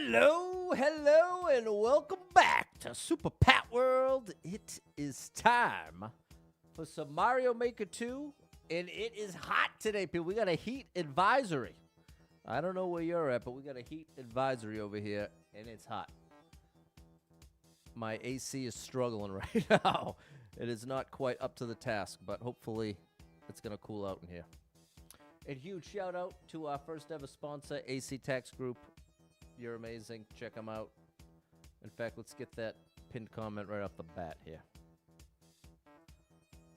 Hello, and welcome back to Super Pat World. It is time for some Mario Maker 2, and it is hot today, people. We got a heat advisory. I don't know where you're at, but we got a heat advisory over here, and it's hot. My AC is struggling right now. It is not quite up to the task, but hopefully it's going to cool out in here. A huge shout out to our first ever sponsor, AC Tax Group. You're amazing. Check them out. In fact, let's get that pinned comment right off the bat here.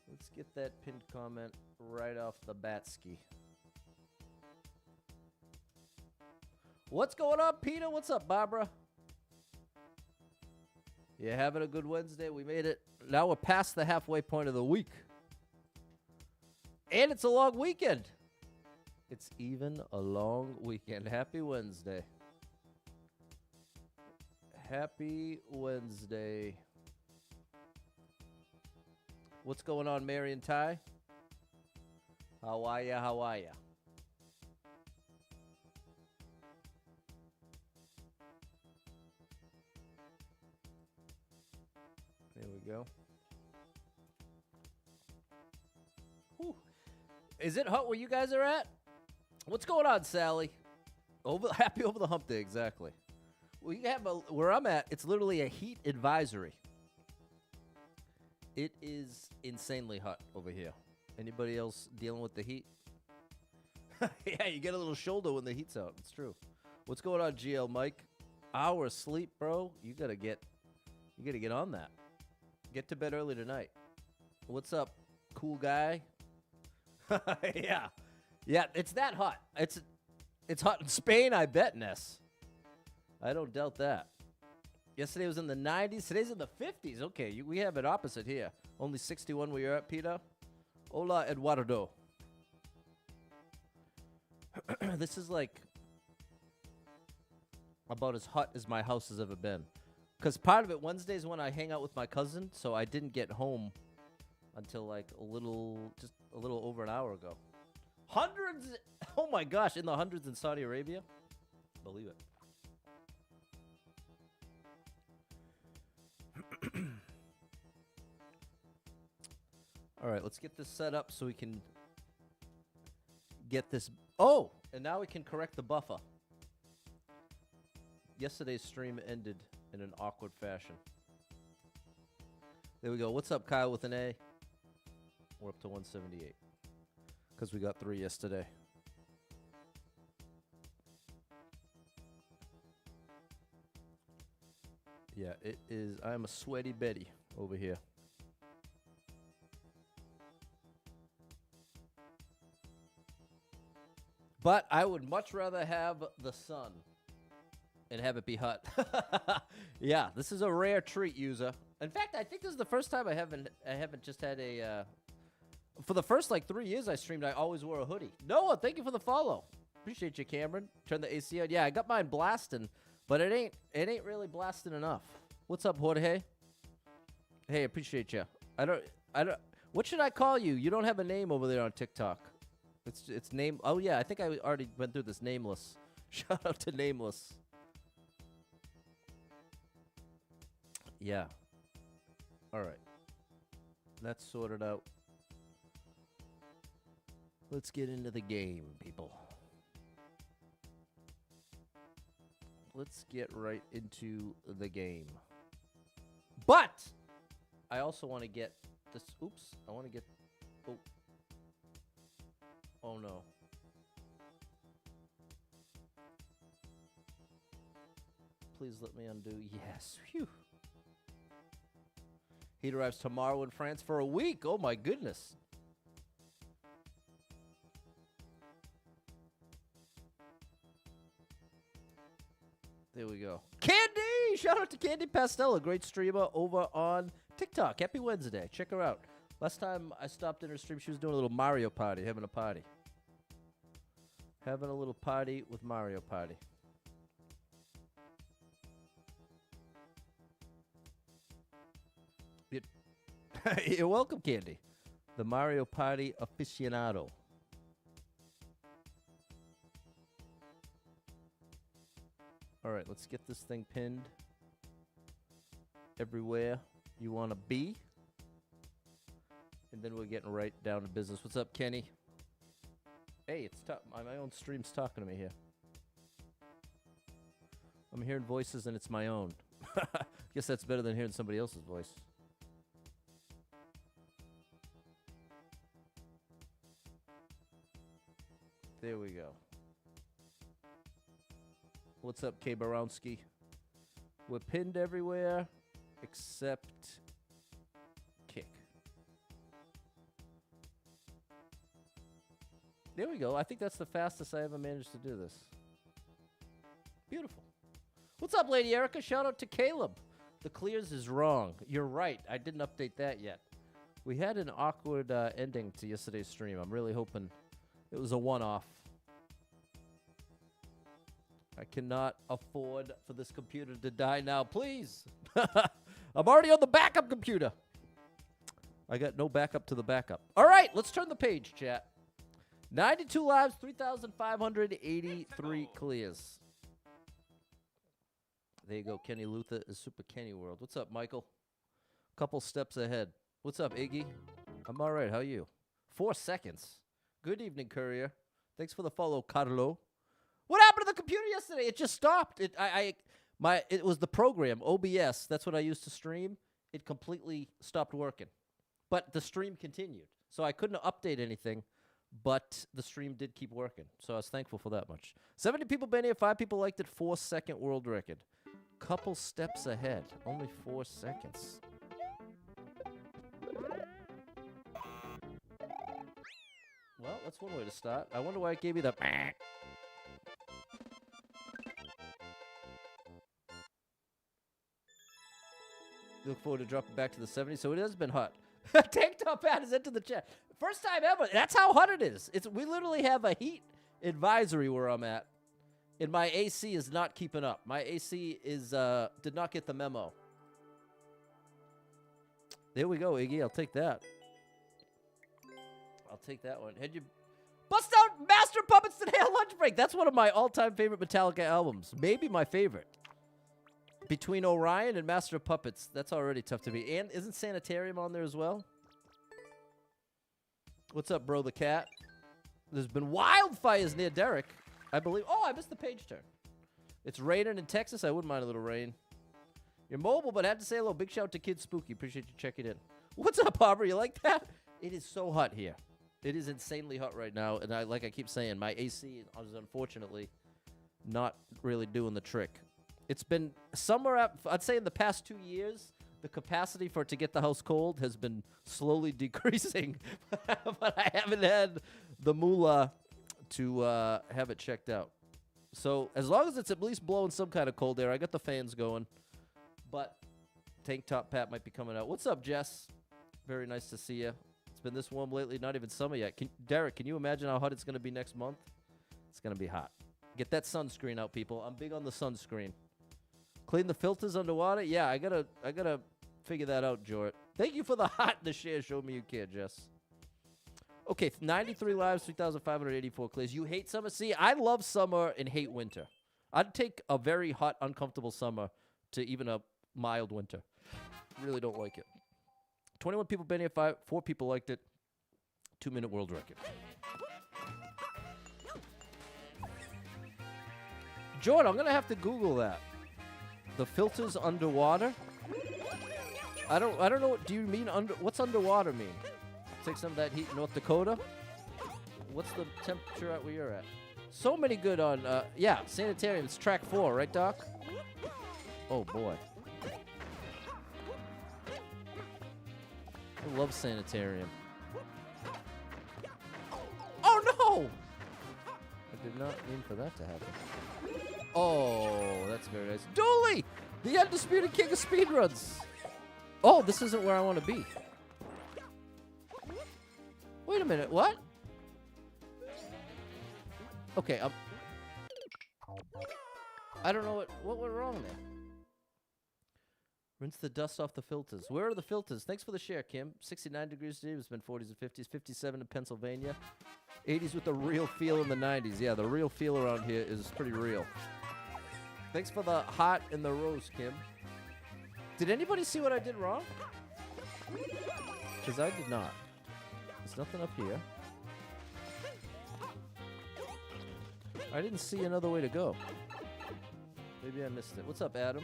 Let's get that pinned comment right off the bat ski. What's going on, Peter? What's up, Barbara? You having a good Wednesday? We made it. Now we're past the halfway point of the week. And it's a long weekend. It's even a long weekend. Happy Wednesday. Happy Wednesday. What's going on, Mary and Ty? How are ya? How are ya? There we go. Whew. Is it hot where you guys are at? What's going on, Sally? Happy over the hump day, exactly. We have where I'm at, it's literally a heat advisory. It is insanely hot over here. Anybody else dealing with the heat? Yeah, you get a little shoulder when the heat's out. It's true. What's going on, GL Mike? Hour sleep, bro. You gotta get on that. Get to bed early tonight. What's up, cool guy? Yeah. Yeah, it's that hot. It's hot in Spain, I bet, Ness. I don't doubt that. Yesterday was in the 90s. Today's in the 50s. Okay, we have it opposite here. Only 61 where you're at, Peter. Hola, Eduardo. This is like about as hot as my house has ever been. Because part of it, Wednesday's when I hang out with my cousin, so I didn't get home until like just a little over an hour ago. Hundreds, oh my gosh, in the hundreds in Saudi Arabia. Believe it. All right, let's get this set up so we can get this. Oh, and now we can correct the buffer. Yesterday's stream ended in an awkward fashion. There we go. What's up, Kyle with an A? We're up to 178 because we got 3 yesterday. Yeah, it is. I'm a sweaty Betty over here. But I would much rather have the sun and have it be hot. Yeah, this is a rare treat, user. In fact, I think this is the first time I haven't just had a. For the first like 3 years I streamed, I always wore a hoodie. Noah, thank you for the follow. Appreciate you, Cameron. Turn the AC on. Yeah, I got mine blasting, but it ain't really blasting enough. What's up, Jorge? Hey, appreciate you. I don't. What should I call you? You don't have a name over there on TikTok. It's name. Oh yeah, I think I already went through this. Nameless. Shout out to Nameless. Yeah. All right. That's sorted out. Let's get into the game, people. Let's get right into the game. But I also want to get this. Oops. I want to get. Oh. Oh no. Please let me undo. Yes. Phew. He arrives tomorrow in France for a week. Oh my goodness. There we go. Candy! Shout out to Candy Pastel, a great streamer over on TikTok. Happy Wednesday. Check her out. Last time I stopped in her stream, she was doing a little Mario Party, having a party. Having a little party with Mario Party. You're welcome, Candy. The Mario Party aficionado. All right, Let's get this thing pinned everywhere you want to be. And then we're getting right down to business. What's up, Kenny? Hey, it's my own stream's talking to me here. I'm hearing voices and it's my own. Guess that's better than hearing somebody else's voice. There we go. What's up, K. Barowski? We're pinned everywhere except kick. There we go. I think that's the fastest I ever managed to do this. Beautiful. What's up, Lady Erica? Shout out to Caleb. The clears is wrong. You're right. I didn't update that yet. We had an awkward ending to yesterday's stream. I'm really hoping it was a one-off. I cannot afford for this computer to die now. Please. I'm already on the backup computer. I got no backup to the backup. All right, let's turn the page, chat. 92 lives, 3,583 clears. There you go. Kenny Luther is Super Kenny World. What's up, Michael? Couple steps ahead. What's up, Iggy? I'm all right. How are you? 4 seconds. Good evening, Courier. Thanks for the follow, Carlo. What happened to the computer yesterday? It just stopped. It was the program, OBS. That's what I used to stream. It completely stopped working. But the stream continued. So I couldn't update anything, but the stream did keep working. So I was thankful for that much. 70 people been here, 5 people liked it, 4-second world record. Couple steps ahead. Only 4 seconds. Well, that's one way to start. I wonder why it gave me the... Look forward to dropping back to the 70s. So it has been hot. Tank top hat is into the chat. First time ever. That's how hot it is. We literally have a heat advisory where I'm at. And my AC is not keeping up. My AC did not get the memo. There we go, Iggy. I'll take that. I'll take that one. Had you bust out Master Puppets today on lunch break? That's one of my all-time favorite Metallica albums. Maybe my favorite. Between Orion and Master of Puppets, that's already tough to beat. And isn't Sanitarium on there as well? What's up, bro the cat? There's been wildfires near Derek, I believe. Oh, I missed the page turn. It's raining in Texas. I wouldn't mind a little rain. You're mobile, but I had to say hello. Big shout out to Kid Spooky. Appreciate you checking in. What's up, Aubrey? You like that? It is so hot here. It is insanely hot right now. And like I keep saying, my AC is unfortunately not really doing the trick. It's been somewhere, I'd say in the past 2 years, the capacity for it to get the house cold has been slowly decreasing. But I haven't had the moolah to have it checked out. So as long as it's at least blowing some kind of cold air, I got the fans going. But Tank Top Pat might be coming out. What's up, Jess? Very nice to see you. It's been this warm lately, not even summer yet. Derek, can you imagine how hot it's going to be next month? It's going to be hot. Get that sunscreen out, people. I'm big on the sunscreen. Clean the filters underwater? Yeah, I gotta figure that out, Jort. Thank you for the hot in the share. Show me you care, Jess. Okay, 93 lives, 3,584 clears. You hate summer? See, I love summer and hate winter. I'd take a very hot, uncomfortable summer to even a mild winter. Really don't like it. 21 people been here, 4 people liked it. 2-minute world record. Jordan, I'm going to have to Google that. The filters underwater? I don't know. What do you mean what's underwater mean? Take some of that heat in North Dakota? What's the temperature at where you're at? So many good on, yeah, Sanitarium. It's track 4, right, Doc? Oh, boy. I love Sanitarium. Oh, no! I did not mean for that to happen. Oh, that's very nice. Dooley! The undisputed king of speedruns. Oh, this isn't where I want to be. Wait a minute, what? Okay, I don't know what went wrong there. Rinse the dust off the filters. Where are the filters? Thanks for the share, Kim. 69 degrees today. It's been 40s and 50s. 57 in Pennsylvania. 80s with the real feel in the 90s. Yeah, the real feel around here is pretty real. Thanks for the heart and the rose, Kim. Did anybody see what I did wrong? Because I did not. There's nothing up here. I didn't see another way to go. Maybe I missed it. What's up, Adam?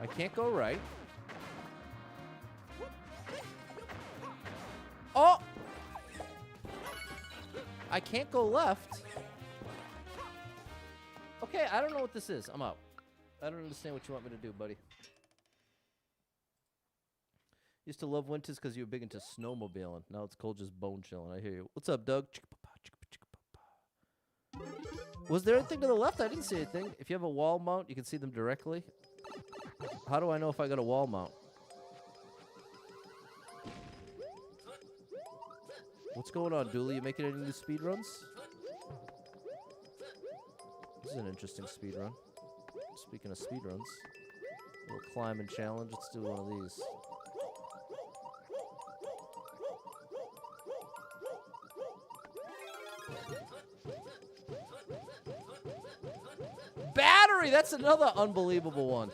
I can't go right. Oh! I can't go left. Okay, I don't know what this is. I'm out. I don't understand what you want me to do, buddy. Used to love winters because you were big into snowmobiling. Now it's cold, just bone chilling. I hear you. What's up, Doug? Was there anything to the left? I didn't see anything. If you have a wall mount, you can see them directly. How do I know if I got a wall mount? What's going on, Dooley? You making any new speed runs? This is an interesting speed run. Speaking of speed runs, a little climbing challenge. Let's do one of these. Battery! That's another unbelievable one.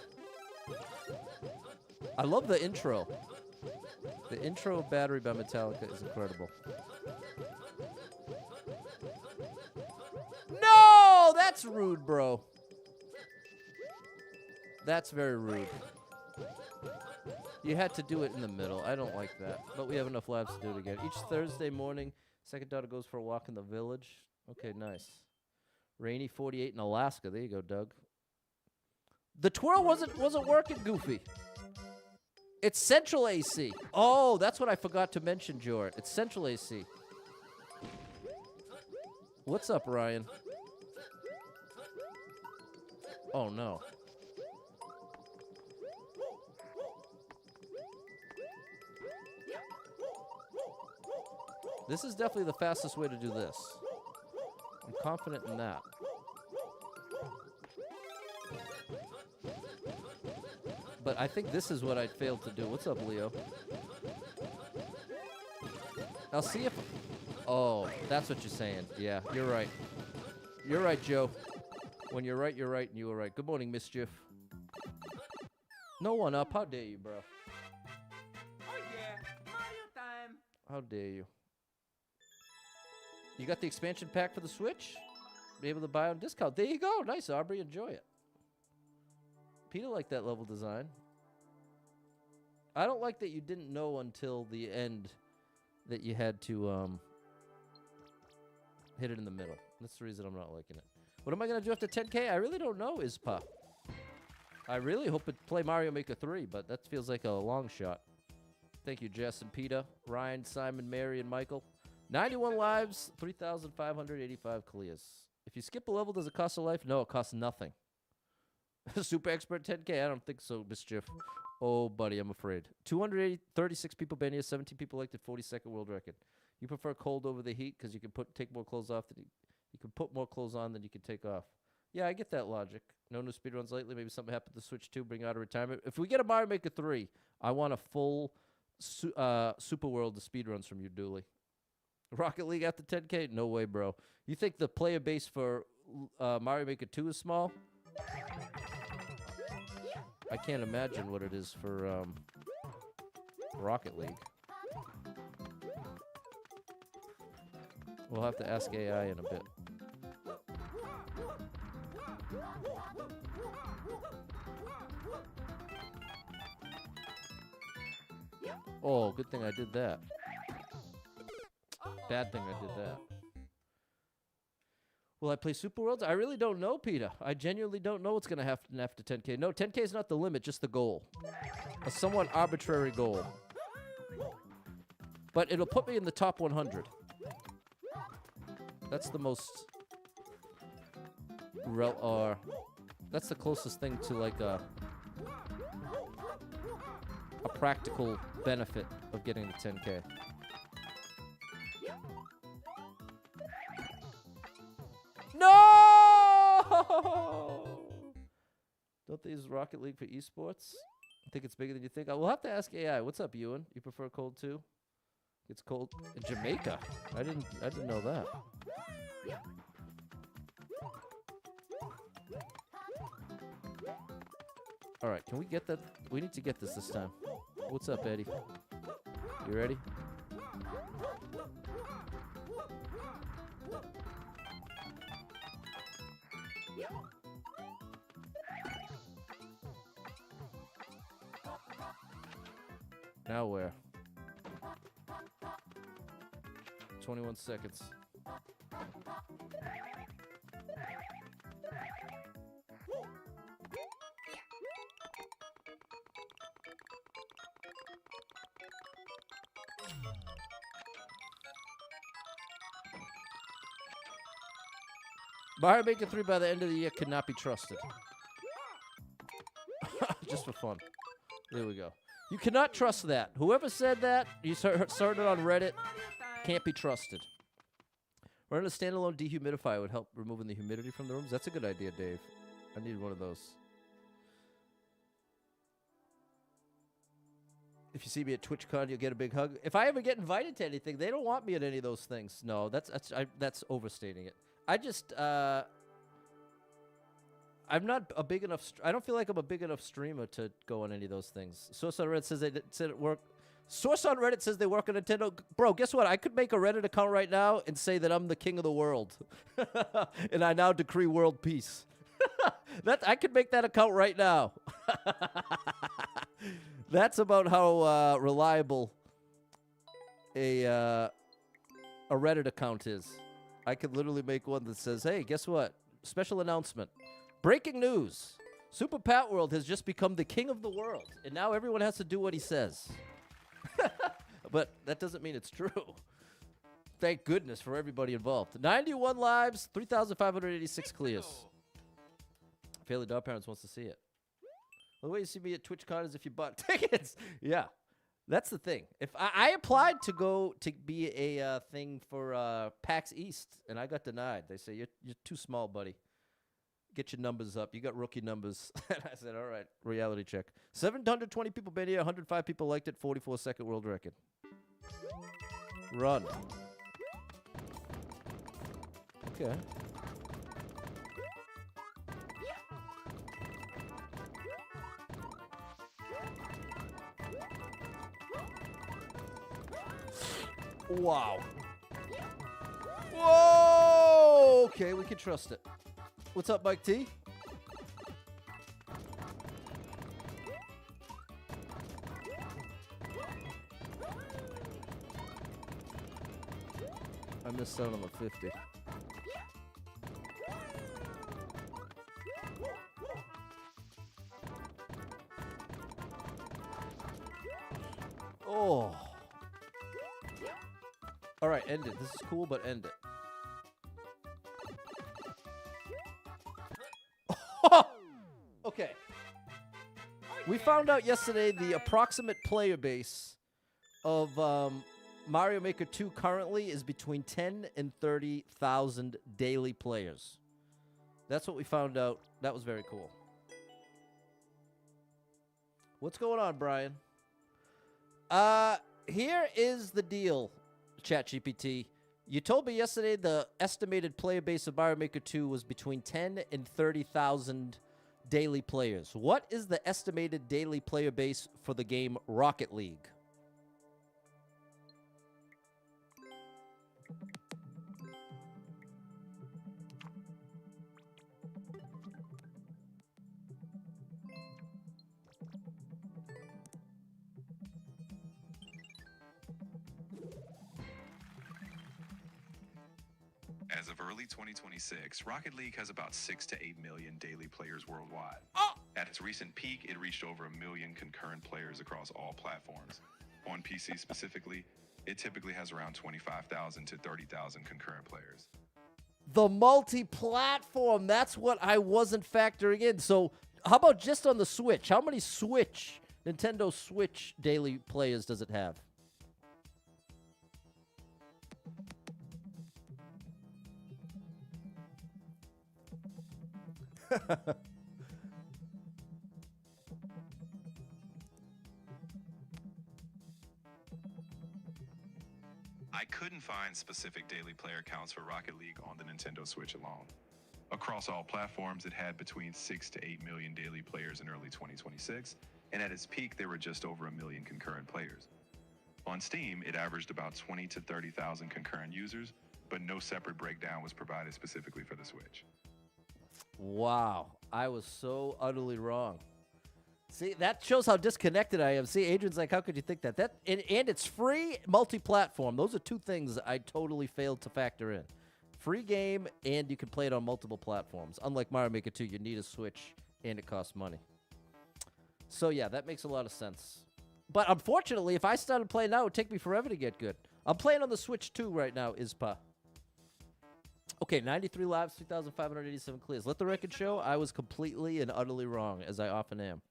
I love the intro. The intro of Battery by Metallica is incredible. No! That's rude, bro. That's very rude. You had to do it in the middle. I don't like that. But we have enough laps to do it again. Each Thursday morning, second daughter goes for a walk in the village. Okay, nice. Rainy 48 in Alaska. There you go, Doug. The twirl wasn't working, Goofy. It's central AC. Oh, that's what I forgot to mention, Jor. It's central AC. What's up, Ryan? Oh, no. This is definitely the fastest way to do this. I'm confident in that. But I think this is what I failed to do. What's up, Leo? I'll see if... Oh, that's what you're saying. Yeah, you're right. You're right, Joe. When you're right, and you were right. Good morning, Mischief. No one up. How dare you, bro? Oh, yeah. Mario time. How dare you? You got the expansion pack for the Switch? Be able to buy on discount. There you go. Nice, Aubrey. Enjoy it. Peter liked that level design. I don't like that you didn't know until the end that you had to hit it in the middle. That's the reason I'm not liking it. What am I going to do after 10K? I really don't know, Ispa. I really hope to play Mario Maker 3, but that feels like a long shot. Thank you, Jess and Peter, Ryan, Simon, Mary, and Michael. 91 lives, 3,585 clears. If you skip a level, does it cost a life? No, it costs nothing. Super expert 10K? I don't think so, Mischief. Oh, buddy, I'm afraid. 236 people been here, 17 people liked it, 42nd world record. You prefer cold over the heat because you can take more clothes off than you can put more clothes on than you can take off. Yeah, I get that logic. No new speedruns lately. Maybe something happened to Switch 2, bring out of retirement. If we get a Mario Maker 3, I want a full Super World of speedruns from you, Dooley. Rocket League after 10K? No way, bro. You think the player base for Mario Maker 2 is small? I can't imagine what it is for Rocket League. We'll have to ask AI in a bit. Oh, good thing I did that. Bad thing I did that. Will I play Super Worlds? I really don't know, Peter. I genuinely don't know what's going to happen after 10K. No, 10K is not the limit, just the goal. A somewhat arbitrary goal. But it'll put me in the top 100. That's the most... that's the closest thing to like a practical benefit of getting to 10K. No! Don't they use Rocket League for esports? I think it's bigger than you think. We'll have to ask AI. What's up, Ewan? You prefer cold too? It's cold in Jamaica. I didn't know that. All right, can we get that? We need to get this time. What's up, Eddie? You ready? Now where? 21 seconds. Mario Maker 3 by the end of the year could not be trusted. Just for fun. There we go. You cannot trust that. Whoever said that, you started on Reddit, can't be trusted. Running a standalone dehumidifier would help removing the humidity from the rooms. That's a good idea, Dave. I need one of those. If you see me at TwitchCon, you'll get a big hug. If I ever get invited to anything, they don't want me at any of those things. No, that's overstating it. I just, I'm not a big enough. I don't feel like I'm a big enough streamer to go on any of those things. Source on Reddit says they said it work. Source on Reddit says they work on Nintendo. Bro, guess what? I could make a Reddit account right now and say that I'm the king of the world, and I now decree world peace. I could make that account right now. That's about how reliable a Reddit account is. I could literally make one that says, "Hey, guess what? Special announcement. Breaking news. Super Pat World has just become the king of the world, and now everyone has to do what he says." But that doesn't mean it's true. Thank goodness for everybody involved. 91 lives, 3,586 clears. Fairly Dog Parents wants to see it. The way you see me at TwitchCon is if you bought tickets. Yeah, that's the thing. If I applied to go to be a thing for PAX East, and I got denied. They say, you're too small, buddy. Get your numbers up. You got rookie numbers. And I said, all right, reality check. 720 people been here. 105 people liked it. 44-second world record. Run. Okay. Wow. Whoa! Okay, we can trust it. What's up, Mike T? I missed out on the 50. Oh. All right, end it. This is cool, but end it. Okay. We found out yesterday the approximate player base of Mario Maker 2 currently is between 10 and 30,000 daily players. That's what we found out. That was very cool. What's going on, Brian? Here is the deal, ChatGPT. You told me yesterday the estimated player base of Mario Maker 2 was between 10 and 30,000 daily players. What is the estimated daily player base for the game Rocket League? As of early 2026, Rocket League has about 6 to 8 million daily players worldwide. Oh! At its recent peak, it reached over 1 million concurrent players across all platforms. On PC specifically, it typically has around 25,000 to 30,000 concurrent players. The multi-platform, that's what I wasn't factoring in. So how about just on the Switch? How many Nintendo Switch daily players does it have? couldn't find specific daily player counts for Rocket League on the Nintendo Switch alone. Across all platforms, it had between 6 to 8 million daily players in early 2026, and at its peak, there were just over a million concurrent players. On Steam, it averaged about 20 to 30,000 concurrent users, but no separate breakdown was provided specifically for the Switch. Wow, I was so utterly wrong. See, that shows how disconnected I am. See, Adrian's like, how could you think that? And it's free, multi-platform. Those are two things I totally failed to factor in. Free game, and you can play it on multiple platforms. Unlike Mario Maker 2, you need a Switch, and it costs money. So, yeah, that makes a lot of sense. But unfortunately, if I started playing now, it would take me forever to get good. I'm playing on the Switch 2 right now, Ispa. Okay, 93 lives, 3,587 clears. Let the record show I was completely and utterly wrong, as I often am.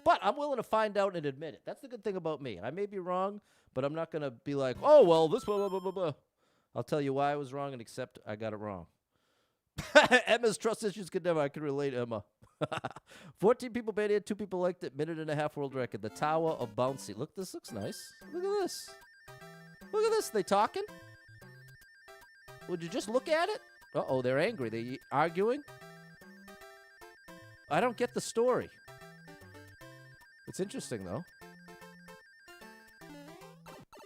But I'm willing to find out and admit it. That's the good thing about me. I may be wrong, but I'm not going to be like, oh, well, this blah, blah, blah, blah, blah. I'll tell you why I was wrong and accept I got it wrong. Emma's trust issues could never. I can relate, Emma. 14 people banned it, 2 people liked it. Minute and a half world record. The Tower of Bouncy. Look, this looks nice. Look at this. Look at this. They talking? Would you just look at it? Uh-oh, they're angry. They arguing? I don't get the story. It's interesting, though.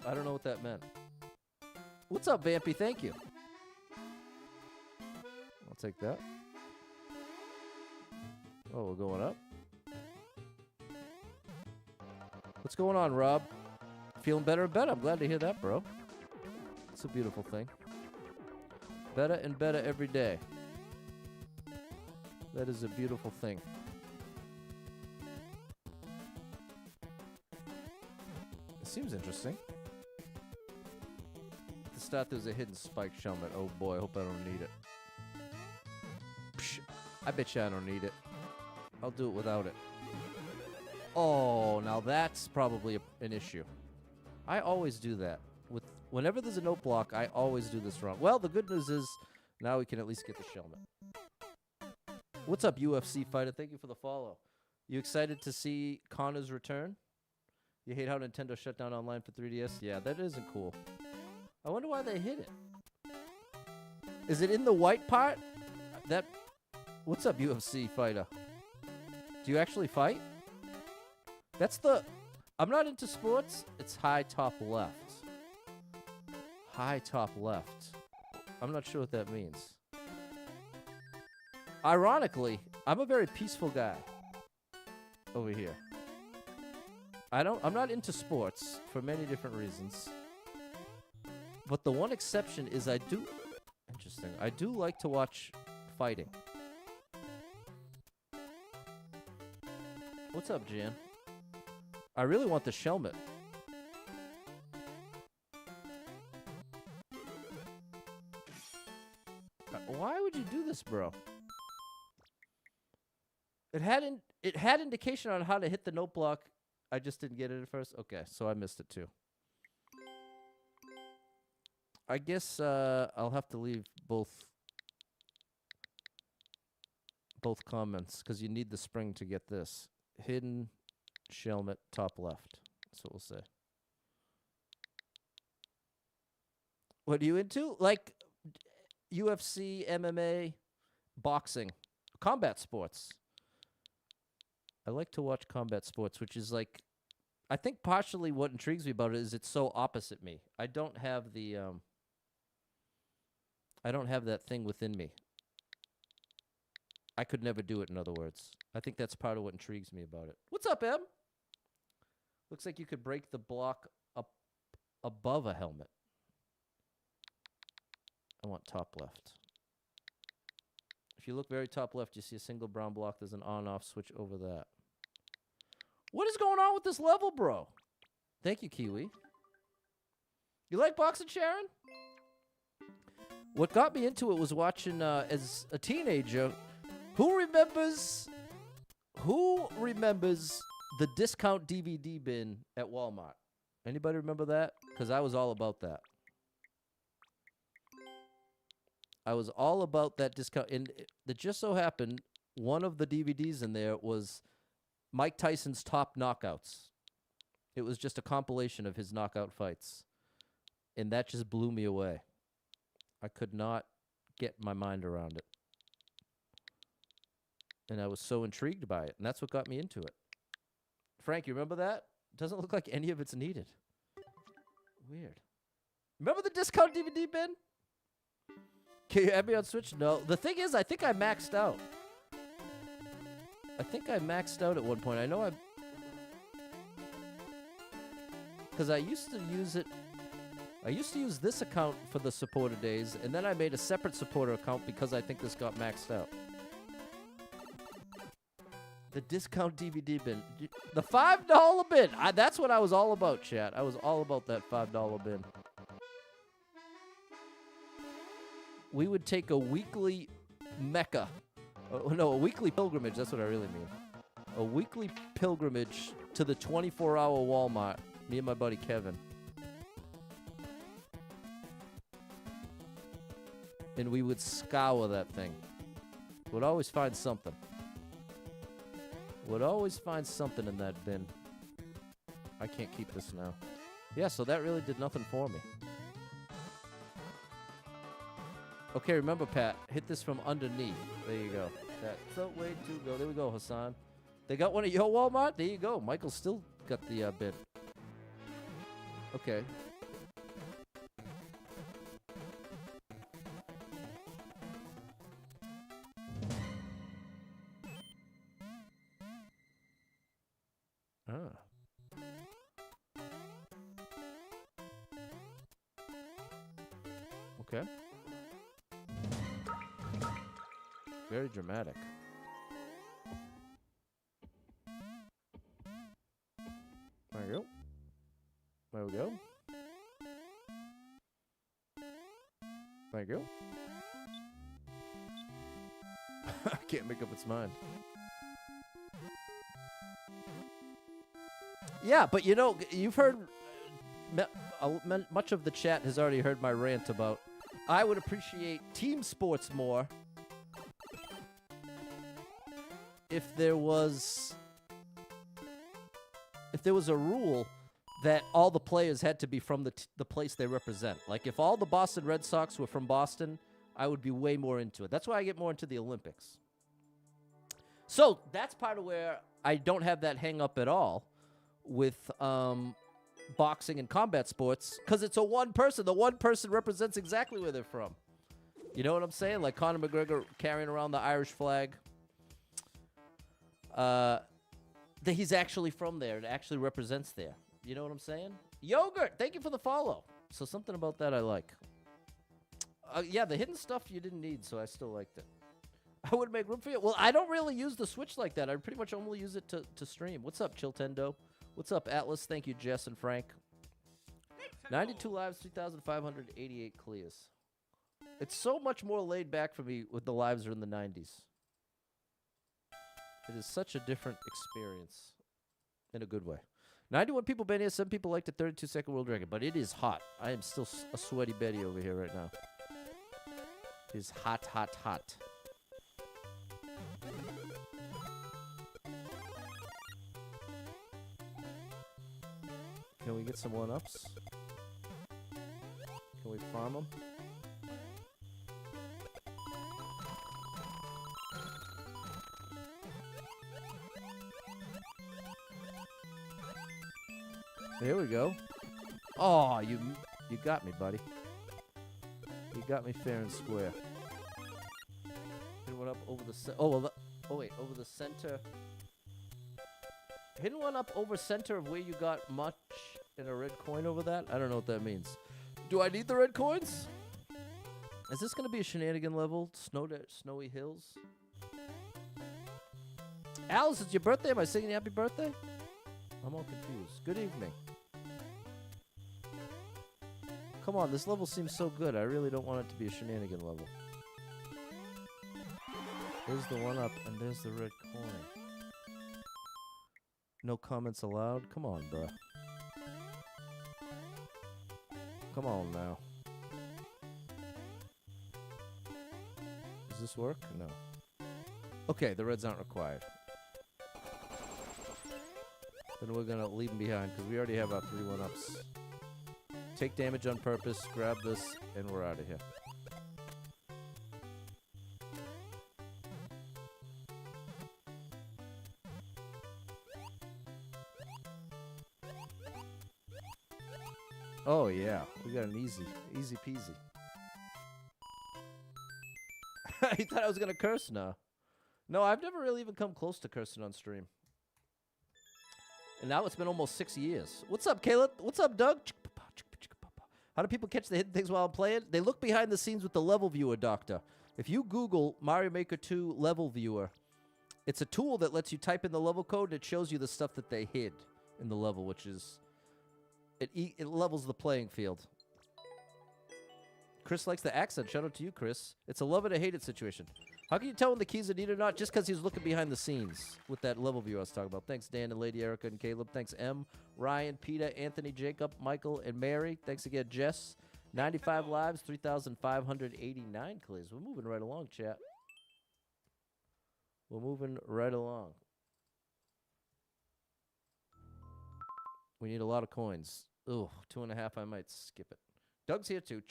I don't know what that meant. What's up, Vampy? Thank you. I'll take that. Oh, we're going up. What's going on, Rob? Feeling better and better. I'm glad to hear that, bro. It's a beautiful thing. Better and better every day. That is a beautiful thing. It seems interesting. At the start, there's a hidden spike helmet. Oh boy, I hope I don't need it. Psh, I bet you I don't need it. I'll do it without it. Oh, now that's probably an issue. I always do that. Whenever there's a note block, I always do this wrong. Well, the good news is now we can at least get the helmet. What's up, UFC fighter? Thank you for the follow. You excited to see Connor's return? You hate how Nintendo shut down online for 3DS? Yeah, that isn't cool. I wonder why they hid it. Is it in the white part? What's up, UFC fighter? Do you actually fight? I'm not into sports. It's high top left. High top left. I'm not sure what that means. Ironically, I'm a very peaceful guy over here. I'm not into sports for many different reasons. But the one exception is I do like to watch fighting. What's up, Jan? I really want the helmet. Why would you do this, bro? It had indication on how to hit the note block. I just didn't get it at first. Okay, so I missed it too. I guess I'll have to leave both comments because you need the spring to get this. Hidden helmet top left. That's what we'll say. What are you into? Like UFC, MMA, boxing, combat sports. I like to watch combat sports, which is like, I think partially what intrigues me about it is it's so opposite me. I don't have that thing within me. I could never do it, in other words. I think that's part of what intrigues me about it. What's up, Em? Looks like you could break the block up above a helmet. I want top left. If you look very top left, you see a single brown block. There's an on-off switch over that. What is going on with this level, bro? Thank you, Kiwi. You like boxing, Sharon? What got me into it was watching as a teenager. Who remembers the discount DVD bin at Walmart? Anybody remember that? Because I was all about that. I was all about that discount. And it just so happened, one of the DVDs in there was Mike Tyson's top knockouts. It was just a compilation of his knockout fights. and that just blew me away. I could not get my mind around it. And I was so intrigued by it, and that's what got me into it. Frank, you remember that? Doesn't look like any of it's needed. Weird. Remember the discount DVD bin? Can you add me on Switch? No. The thing is, I think I maxed out. I think I maxed out at one point. I know I... Because I used to use it... I used to use this account for the supporter days, and then I made a separate supporter account because I think this got maxed out. The discount DVD bin. The $5 bin. That's what I was all about, chat. I was all about that $5 bin. We would take a weekly Mecca. No, a weekly pilgrimage. That's what I really mean. A weekly pilgrimage to the 24-hour Walmart. Me and my buddy Kevin. And we would scour that thing. Would always find something. Would always find something in that bin. I can't keep this now. Yeah, so that really did nothing for me. Okay, remember, Pat, hit this from underneath. There you go. That's the way to go. There we go, Hassan. They got one at your Walmart? There you go. Michael still got the bin. Okay. Okay. Very dramatic. There we go. There we go. There you go. I can't make up its mind. Yeah, but you know, you've heard... much of the chat has already heard my rant about I would appreciate team sports more if there was a rule that all the players had to be from the place they represent. Like if all the Boston Red Sox were from Boston, I would be way more into it. That's why I get more into the Olympics. So that's part of where I don't have that hang up at all with boxing and combat sports, because it's a one person. The one person represents exactly where they're from. You know what I'm saying? Like Conor McGregor carrying around the Irish flag. That he's actually from there. It actually represents there. You know what I'm saying? Yogurt, thank you for the follow. So something about that I like. Yeah, the hidden stuff you didn't need, so I still liked it. I would make room for you. Well, I don't really use the Switch like that. I pretty much only use it to stream. What's up, Chiltendo? What's up, Atlas? Thank you, Jess and Frank. 92 lives, 3,588 clears. It's so much more laid back for me with the lives are in the 90s. It is such a different experience in a good way. 91 people been here. Some people like the 32-second world record, but it is hot. I am still a sweaty Betty over here right now. It is hot, hot, hot. Can we get some one-ups? Can we farm them? There we go. Oh, you got me, buddy. You got me fair and square. Hit one up over the over the center. Hidden one up over center of where you got much and a red coin over that? I don't know what that means. Do I need the red coins? Is this going to be a shenanigan level? Snowy Hills? Alice, it's your birthday? Am I singing happy birthday? I'm all confused. Good evening. Come on, this level seems so good. I really don't want it to be a shenanigan level. There's the one up, and there's the red coin. No comments allowed? Come on, bruh. Come on now. Does this work? No. Okay, the reds aren't required. Then we're gonna leave them behind because we already have our 3 1-ups take damage on purpose, grab this, and we're out of here. Oh yeah, we got an easy peasy. You thought I was gonna curse? No. No, I've never really even come close to cursing on stream. And now it's been almost 6 years. What's up, Caleb? What's up, Doug? How do people catch the hidden things while I'm playing? They look behind the scenes with the level viewer, Doctor. If you Google Mario Maker 2 level viewer, it's a tool that lets you type in the level code and it shows you the stuff that they hid in the level, which is... It levels the playing field. Chris likes the accent. Shout out to you, Chris. It's a love it or hate it situation. How can you tell when the keys are needed or not? Just because he's looking behind the scenes with that level view I was talking about. Thanks, Dan and Lady Erica and Caleb. Thanks, M, Ryan, Peter, Anthony, Jacob, Michael, and Mary. Thanks again, Jess. 95 lives, 3,589 clears. We're moving right along, chat. We're moving right along. We need a lot of coins. Ooh, 2.5, I might skip it. Doug's here too.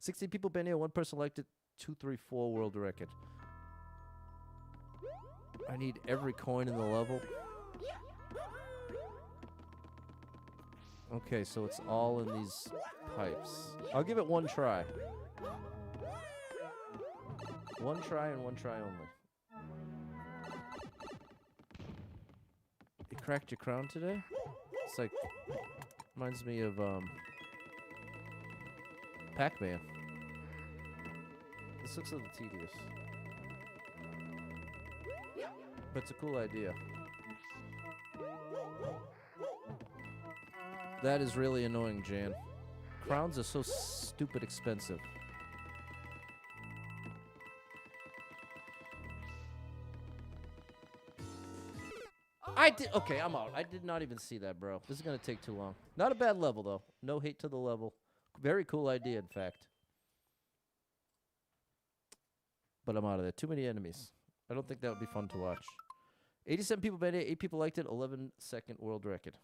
16 people been here, one person liked it. 234 world record. I need every coin in the level. Okay, so it's all in these pipes. I'll give it one try. One try and one try only. You cracked your crown today? It's like, reminds me of Pac-Man. This looks a little tedious. But it's a cool idea. That is really annoying, Jan. Crowns are so stupid expensive. Okay, I'm out. I did not even see that, bro. This is gonna take too long. Not a bad level, though. No hate to the level. Very cool idea, in fact. But I'm out of there. Too many enemies. I don't think that would be fun to watch. 87 people made it. 8 people liked it. 11-second world record.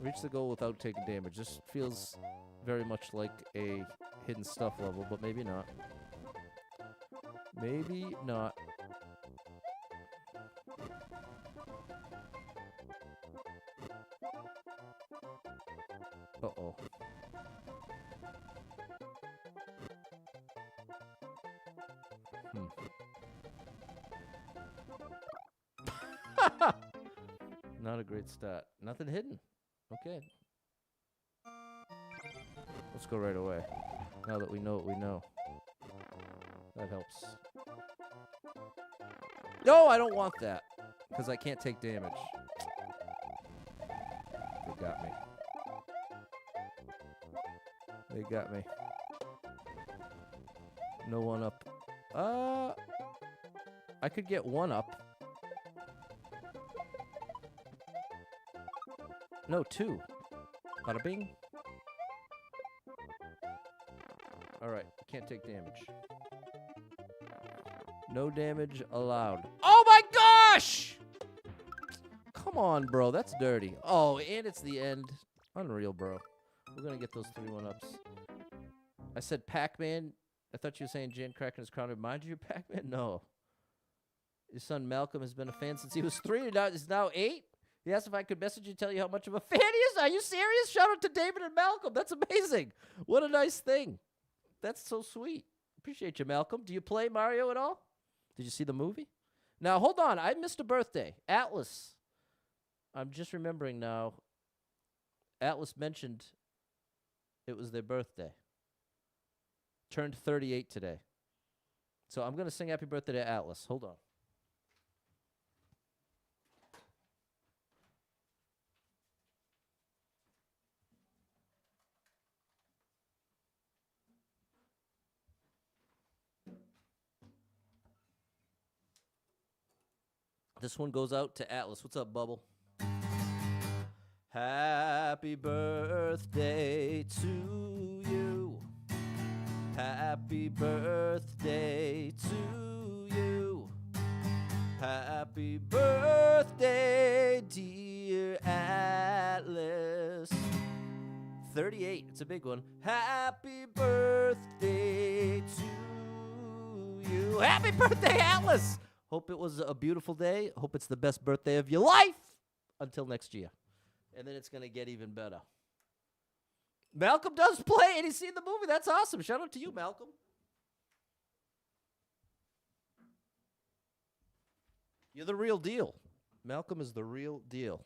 Reach the goal without taking damage. This feels very much like a hidden stuff level, but maybe not. Maybe not. Uh-oh. Not a great start. Nothing hidden. Okay. Let's go right away. Now that we know what we know. That helps. No, I don't want that. Because I can't take damage. They got me. They got me. No one up. I could get one up. No, 2. Bada bing. Alright, can't take damage. No damage allowed. Oh my gosh! Come on, bro. That's dirty. Oh, and it's the end. Unreal, bro. We're gonna get those 3 1-ups. I said Pac-Man. I thought you were saying Jan cracking his crown reminded you of Pac-Man? No. His son Malcolm has been a fan since he was 3 and now is now 8? He asked if I could message you and tell you how much of a fan he is. Are you serious? Shout out to David and Malcolm. That's amazing. What a nice thing. That's so sweet. Appreciate you, Malcolm. Do you play Mario at all? Did you see the movie? Now, hold on. I missed a birthday. Atlas. I'm just remembering now. Atlas mentioned it was their birthday. Turned 38 today. So I'm going to sing happy birthday to Atlas. Hold on. This one goes out to Atlas. What's up, Bubble? Happy birthday to you. Happy birthday to you. Happy birthday, dear Atlas. 38. It's a big one. Happy birthday to you. Happy birthday, Atlas. Hope it was a beautiful day. Hope it's the best birthday of your life until next year. And then it's going to get even better. Malcolm does play, and he's seen the movie. That's awesome. Shout out to you, Malcolm. You're the real deal. Malcolm is the real deal.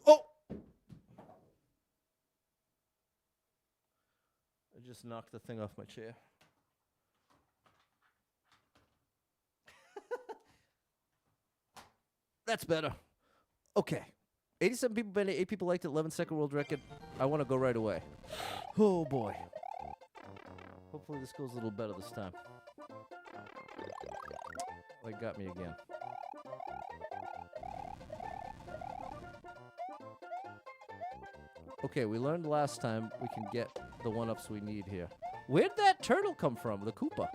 Oh! I just knocked the thing off my chair. That's better. Okay. 87 people been 8 people liked it, 11-second world record. I want to go right away. Oh, boy. Hopefully this goes a little better this time. They got me again. Okay, we learned last time we can get the one-ups we need here. Where'd that turtle come from, the Koopa?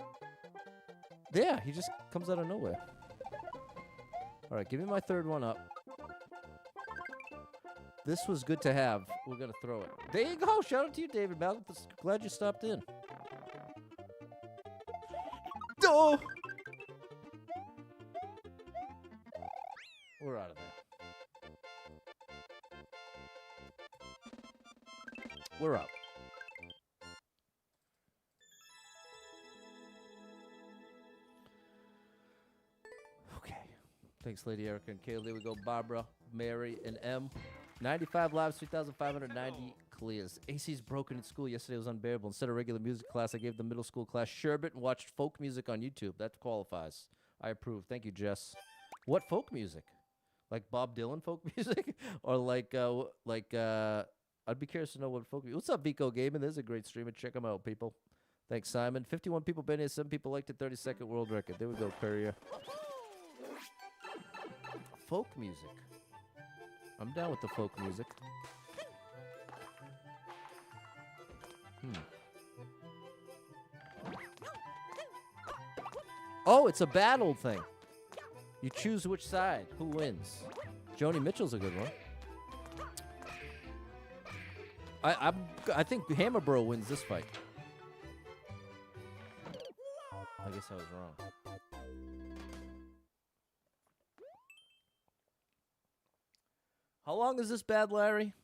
Yeah, he just comes out of nowhere. All right, give me my third one up. This was good to have. We're going to throw it. There you go. Shout out to you, David Malcolm. Glad you stopped in. Oh! We're out of there. We're up. Okay. Thanks, Lady Erica and Kayla. There we go. Barbara, Mary, and M. 95 lives, 3,590 clears. AC's broken in school. Yesterday was unbearable. Instead of regular music class, I gave the middle school class sherbet and watched folk music on YouTube. That qualifies. I approve. Thank you, Jess. What folk music? Like Bob Dylan folk music? Or I'd be curious to know what folk music. What's up, Vico Gaming? There's a great streamer. Check him out, people. Thanks, Simon. 51 people been here. 7 people liked it. 32nd world record. There we go, Courier. Folk music. I'm down with the folk music. Oh, it's a battle thing. You choose which side. Who wins? Joni Mitchell's a good one. I think Hammer Bro wins this fight. I guess I was wrong. How long is this bad, Larry?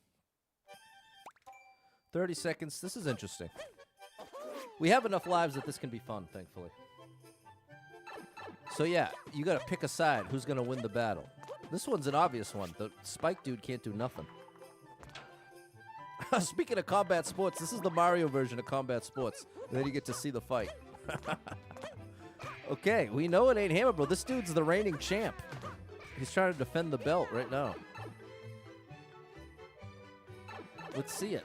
30 seconds. This is interesting. We have enough lives that this can be fun, thankfully. So yeah, you gotta pick a side. Who's gonna win the battle? This one's an obvious one. The Spike dude can't do nothing. Speaking of combat sports, this is the Mario version of combat sports. And then you get to see the fight. Okay, we know it ain't Hammer Bro. This dude's the reigning champ. He's trying to defend the belt right now. Let's see it.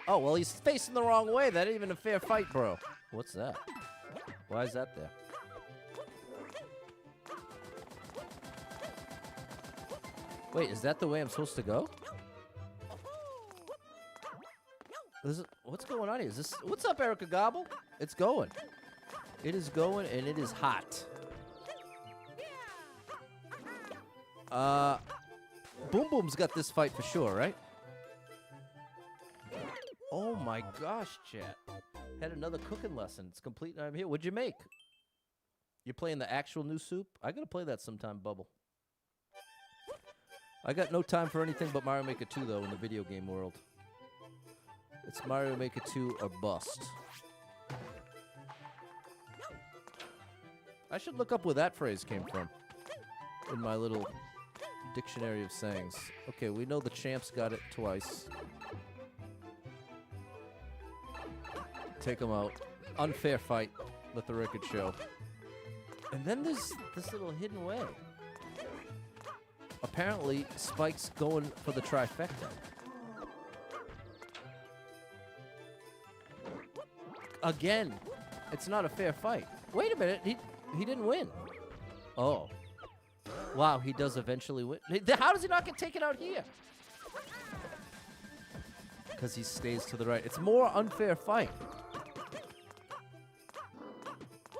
Oh, well, he's facing the wrong way. That ain't even a fair fight, bro. What's that? Why is that there? Wait, is that the way I'm supposed to go? What's going on here? Is this? What's up, Erica Gobble? It's going. It is going, and it is hot. Boom Boom's got this fight for sure, right? Oh my gosh, chat. Had another cooking lesson. It's complete and I'm here. What'd you make? You're playing the actual new soup? I gotta play that sometime, Bubble. I got no time for anything but Mario Maker 2, though, in the video game world. It's Mario Maker 2 or bust. I should look up where that phrase came from in my little dictionary of sayings. Okay, we know the champs got it twice. Take him out. Unfair fight. Let the record show. And then there's this little hidden way. Apparently, Spike's going for the trifecta. Again, it's not a fair fight. Wait a minute, he didn't win. Oh. Wow, he does eventually win. How does he not get taken out here? Because he stays to the right. It's more unfair fight.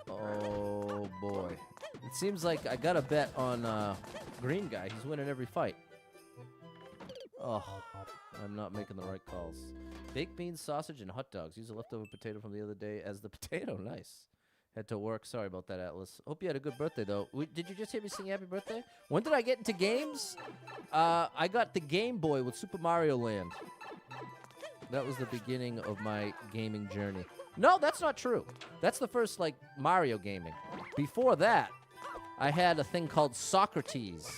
Oh, boy. It seems like I got a bet on green guy. He's winning every fight. Oh, I'm not making the right calls. Baked beans, sausage, and hot dogs. Use a leftover potato from the other day as the potato. Nice. Had to work. Sorry about that, Atlas. Hope you had a good birthday, though. Did you just hear me sing happy birthday? When did I get into games? I got the Game Boy with Super Mario Land. That was the beginning of my gaming journey. No, that's not true. That's the first, like, Mario gaming. Before that, I had a thing called Socrates.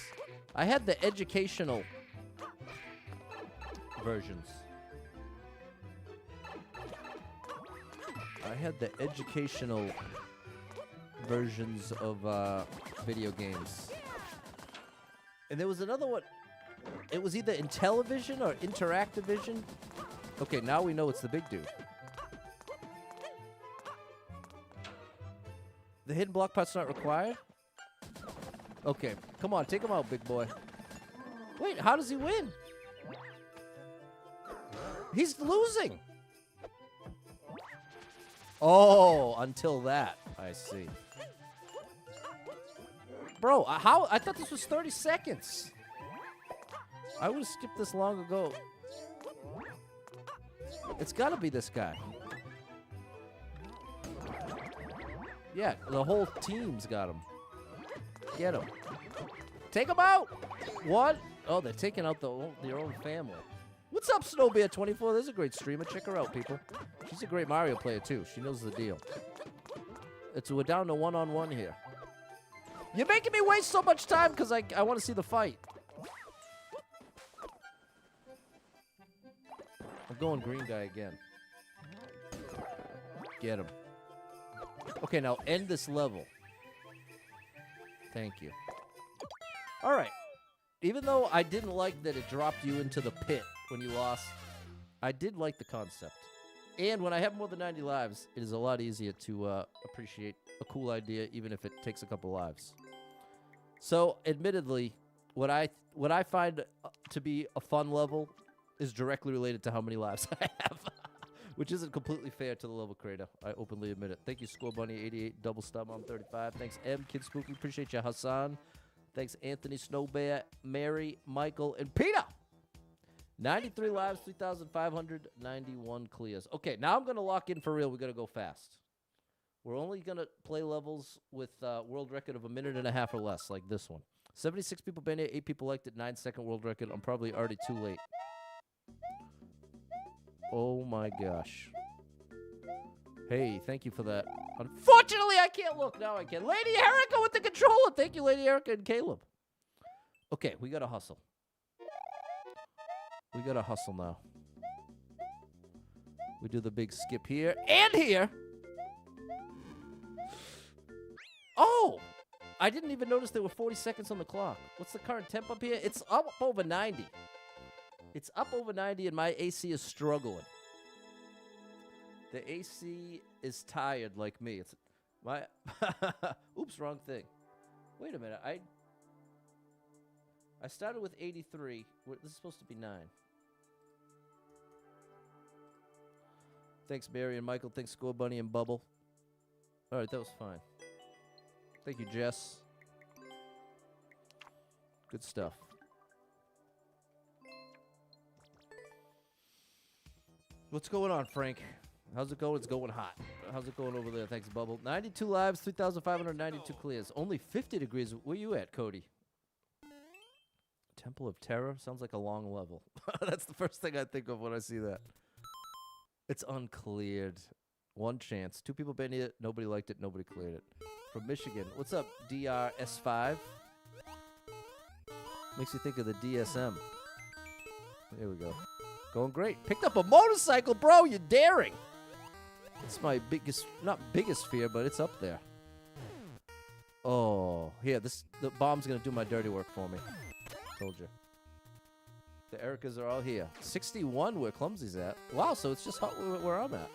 I had the educational versions. I had the educational versions of video games. And there was another one. It was either Intellivision or Interactivision. Okay, now we know it's the big dude. The hidden block pot's not required? Okay, come on, take him out, big boy. Wait, how does he win? He's losing. Oh, until that. I see. Bro, how? I thought this was 30 seconds. I would have skipped this long ago. It's got to be this guy. Yeah, the whole team's got him. Get him. Take him out. What? Oh, they're taking out their own family. What's up, Snowbear24? There's a great streamer. Check her out, people. She's a great Mario player, too. She knows the deal. We're down to one-on-one here. You're making me waste so much time because I want to see the fight. I'm going green guy again. Get him. Okay, now end this level. Thank you. All right. Even though I didn't like that it dropped you into the pit when you lost, I did like the concept. And when I have more than 90 lives, it is a lot easier to appreciate a cool idea, even if it takes a couple lives. So, admittedly, what I find to be a fun level is directly related to how many lives I have, which isn't completely fair to the level creator. I openly admit it. Thank you, Score Bunny 88, Double Star Mom 35. Thanks, M Kid Spooky. Appreciate you, Hassan. Thanks, Anthony Snowbear, Mary, Michael, and Peter. 93 lives, 3,591 clears. Okay, now I'm going to lock in for real. We got to go fast. We're only going to play levels with world record of 1.5 minutes or less, like this one. 76 people banned it, 8 people liked it, 9-second world record. I'm probably already too late. Oh my gosh. Hey, thank you for that. Unfortunately, I can't look. Now I can. Lady Erica with the controller. Thank you, Lady Erica and Caleb. Okay, we got to hustle. We got to hustle now. We do the big skip here and here. Oh! I didn't even notice there were 40 seconds on the clock. What's the current temp up here? It's up over 90. It's up over 90 and my AC is struggling. The AC is tired like me. It's my oops, wrong thing. Wait a minute. I started with 83. This is supposed to be 9. Thanks, Barry and Michael. Thanks, Score Bunny and Bubble. All right, that was fine. Thank you, Jess. Good stuff. What's going on, Frank? How's it going? It's going hot. How's it going over there? Thanks, Bubble. 92 lives, 3,592 clears. Only 50 degrees. Where you at, Cody? Temple of Terror? Sounds like a long level. That's the first thing I think of when I see that. It's uncleared. One chance. 2 people banned it. Nobody liked it. Nobody cleared it. From Michigan. What's up, DRS5? Makes you think of the DSM. There we go. Going great. Picked up a motorcycle, bro. You're daring. It's my biggest, not biggest fear, but it's up there. Oh, here. The bomb's going to do my dirty work for me. Told you. The Ericas are all here. 61 where Clumsy's at. Wow, so it's just where I'm at.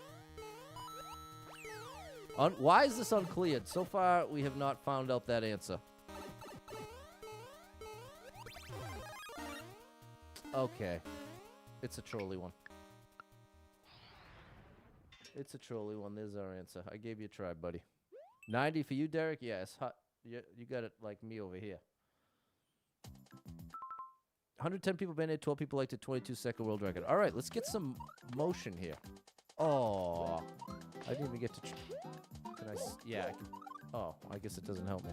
Why is this uncleared? So far, we have not found out that answer. Okay. It's a trolley one. It's a trolley one. There's our answer. I gave you a try, buddy. 90 for you, Derek? Yeah, it's hot. You got it like me over here. 110 people banned it, 12 people liked it, 22-second world record. All right, let's get some motion here. Oh, I didn't even get to... Can I... Yeah, I can... Oh, I guess it doesn't help me.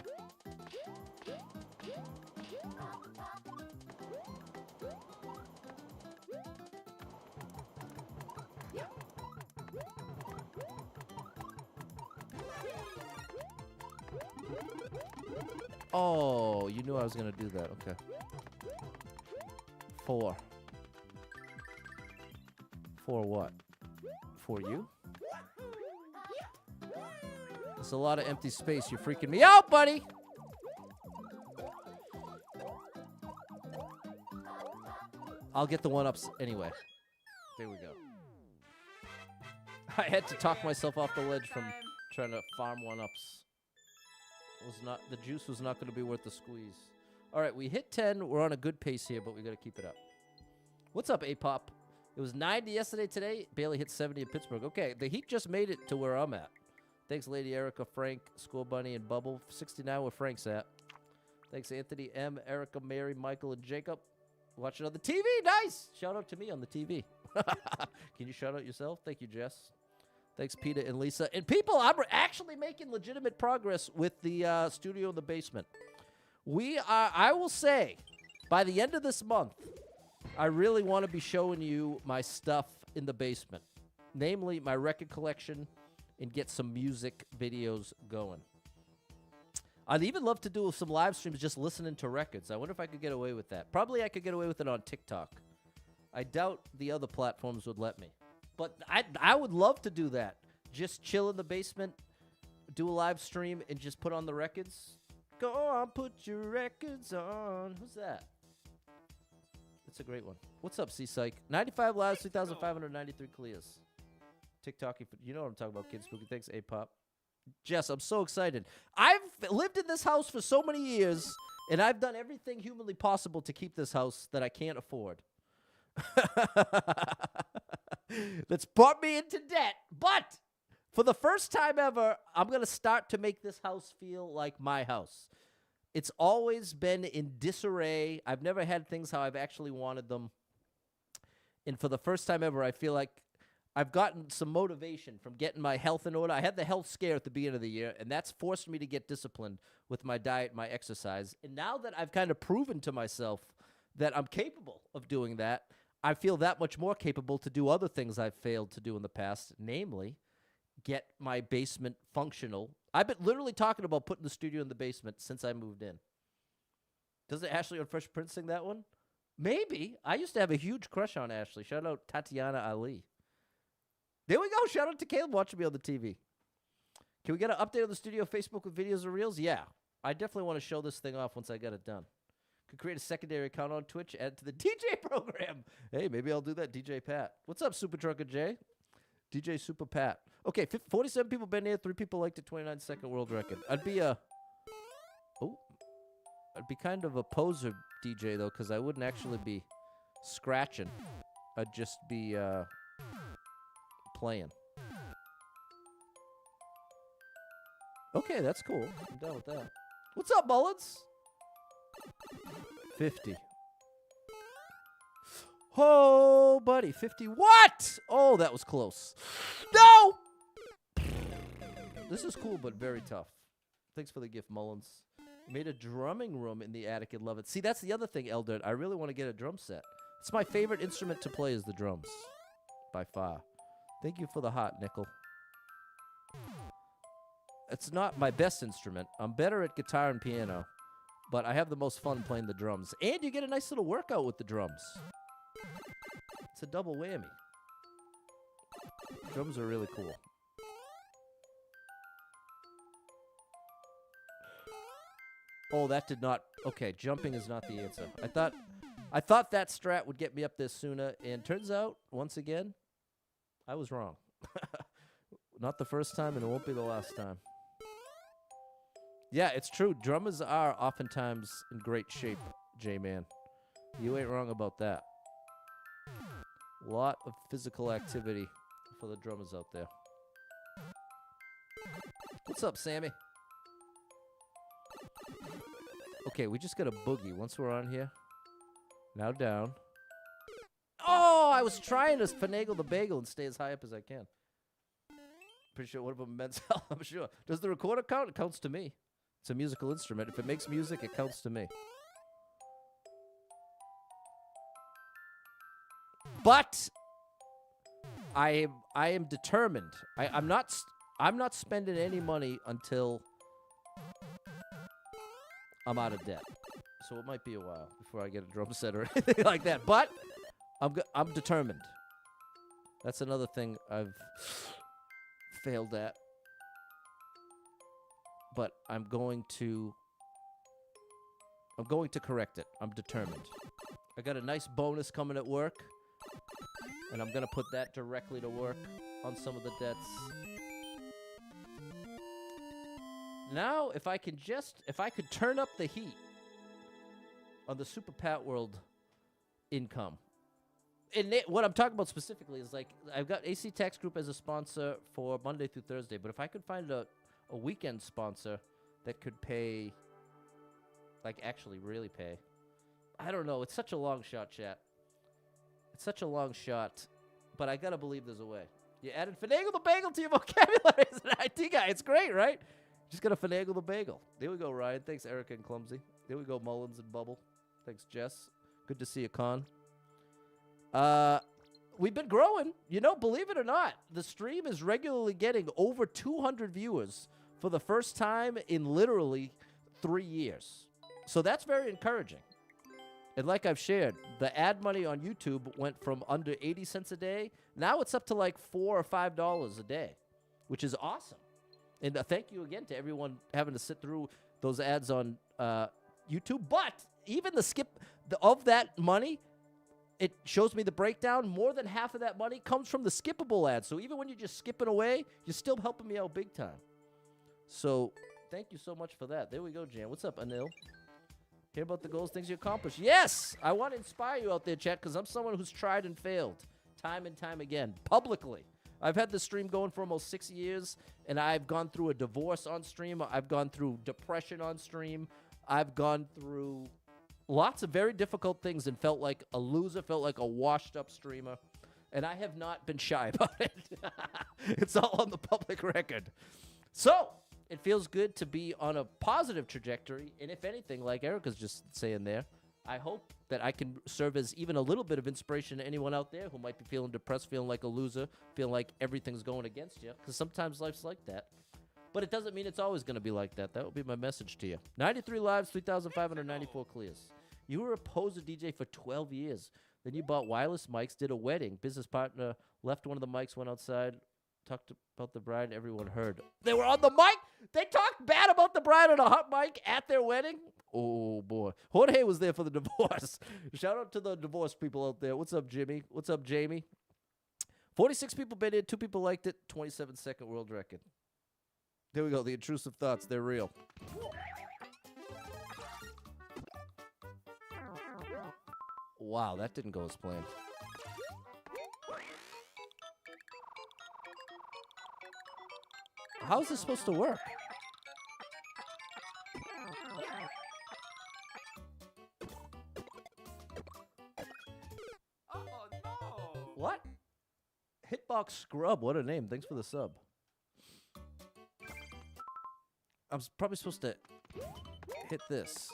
Oh, you knew I was going to do that. Okay. 4. For what? For you? There's a lot of empty space. You're freaking me out, buddy! I'll get the one-ups anyway. There we go. I had to talk myself off the ledge from trying to farm one-ups. The juice was not going to be worth the squeeze. All right, we hit 10. We're on a good pace here, but we got to keep it up. What's up, A-Pop? It was 90 yesterday. Today, Bailey hit 70 in Pittsburgh. Okay, the Heat just made it to where I'm at. Thanks, Lady Erica, Frank, School Bunny, and Bubble. 69 where Frank's at. Thanks, Anthony, M, Erica, Mary, Michael, and Jacob. Watching on the TV. Nice. Shout out to me on the TV. Can you shout out yourself? Thank you, Jess. Thanks, Peter and Lisa. And people, I'm actually making legitimate progress with the studio in the basement. We are, I will say, by the end of this month, I really want to be showing you my stuff in the basement. Namely, my record collection and get some music videos going. I'd even love to do some live streams just listening to records. I wonder if I could get away with that. Probably I could get away with it on TikTok. I doubt the other platforms would let me. But I would love to do that. Just chill in the basement, do a live stream, and just put on the records. Go on, put your records on. Who's that? That's a great one. What's up, C-Psych? 95 lives, 3,593 clears. TikTok, you know what I'm talking about, Kid Spooky. Thanks, A-Pop. Jess, I'm so excited. I've lived in this house for so many years, and I've done everything humanly possible to keep this house that I can't afford. That's brought me into debt. But for the first time ever, I'm going to start to make this house feel like my house. It's always been in disarray. I've never had things how I've actually wanted them. And for the first time ever, I feel like I've gotten some motivation from getting my health in order. I had the health scare at the beginning of the year, and that's forced me to get disciplined with my diet, my exercise. And now that I've kind of proven to myself that I'm capable of doing that, I feel that much more capable to do other things I've failed to do in the past, namely get my basement functional. I've been literally talking about putting the studio in the basement since I moved in. Doesn't Ashley on Fresh Prince sing that one? Maybe. I used to have a huge crush on Ashley. Shout out Tatiana Ali. There we go. Shout out to Caleb watching me on the TV. Can we get an update on the studio Facebook with videos or reels? Yeah. I definitely want to show this thing off once I get it done. Could create a secondary account on Twitch, add it to the DJ program. Hey, maybe I'll do that, DJ Pat. What's up, Super Trucker J? DJ Super Pat. Okay, 47 people been here, 3 people liked it, 29-second world record. I'd be kind of a poser DJ, though, because I wouldn't actually be scratching. I'd just be playing. Okay, that's cool. I'm down with that. What's up, Mullins? 50. Oh, buddy, 50. What? Oh, that was close. No! This is cool, but very tough. Thanks for the gift, Mullins. Made a drumming room in the attic and love it. See, that's the other thing, Eldred. I really want to get a drum set. It's my favorite instrument to play is the drums. By far. Thank you for the heart, Nickel. It's not my best instrument. I'm better at guitar and piano. But I have the most fun playing the drums. And you get a nice little workout with the drums. It's a double whammy. Drums are really cool. Oh, that did not... Okay, jumping is not the answer. I thought that strat would get me up there sooner, and turns out, once again, I was wrong. Not the first time, and it won't be the last time. Yeah, it's true. Drummers are oftentimes in great shape, J-Man. You ain't wrong about that. Lot of physical activity for the drummers out there. What's up, Sammy? Okay, we just got a boogie once we're on here. Now down. Oh, I was trying to finagle the bagel and stay as high up as I can. Pretty sure one of them meant health, I'm sure. Does the recorder count? It counts to me. It's a musical instrument. If it makes music, it counts to me. But I am determined. I'm not spending any money until I'm out of debt. So it might be a while before I get a drum set or anything like that. But I'm determined. That's another thing I've failed at. But I'm going to correct it. I'm determined. I got a nice bonus coming at work. And I'm going to put that directly to work on some of the debts. Now, if I could turn up the heat on the Super Pat World income. And what I'm talking about specifically is, like, I've got AC Tax Group as a sponsor for Monday through Thursday. But if I could find a weekend sponsor that could pay, like, actually really pay. I don't know. It's such a long shot, chat. It's such a long shot, but I gotta believe there's a way. You added finagle the bagel to your vocabulary as an IT guy. It's great, right? Just gotta finagle the bagel. There we go, Ryan. Thanks, Erica and Clumsy. There we go, Mullins and Bubble. Thanks, Jess. Good to see you, Con. We've been growing. You know, believe it or not, the stream is regularly getting over 200 viewers for the first time in literally 3 years. So that's very encouraging. And like I've shared, the ad money on YouTube went from under 80 cents a day. Now it's up to like $4 or $5 a day, which is awesome. And thank you again to everyone having to sit through those ads on YouTube. But even the skip of that money, it shows me the breakdown. More than half of that money comes from the skippable ads. So even when you're just skipping away, you're still helping me out big time. So thank you so much for that. There we go, Jan. What's up, Anil? Hear about the goals, things you accomplished. Yes! I want to inspire you out there, chat, because I'm someone who's tried and failed time and time again, publicly. I've had this stream going for almost 6 years, and I've gone through a divorce on stream. I've gone through depression on stream. I've gone through lots of very difficult things and felt like a loser, felt like a washed-up streamer. And I have not been shy about it. It's all on the public record. So it feels good to be on a positive trajectory. And if anything, like Erica's just saying there, I hope that I can serve as even a little bit of inspiration to anyone out there who might be feeling depressed, feeling like a loser, feeling like everything's going against you. Because sometimes life's like that. But it doesn't mean it's always going to be like that. That would be my message to you. 93 lives, 3,594 clears. You were a poser DJ for 12 years. Then you bought wireless mics, did a wedding. Business partner left one of the mics, went outside, talked about the bride, and everyone heard. They were on the mic? They talked bad about the bride on a hot mic at their wedding? Oh, boy. Jorge was there for the divorce. Shout out to the divorce people out there. What's up, Jimmy? What's up, Jamie? 46 people been in, 2 people liked it, 27-second world record. There we go. The intrusive thoughts, they're real. Wow, that didn't go as planned. How is this supposed to work? Oh no! What? Hitbox Scrub, what a name. Thanks for the sub. I'm probably supposed to hit this.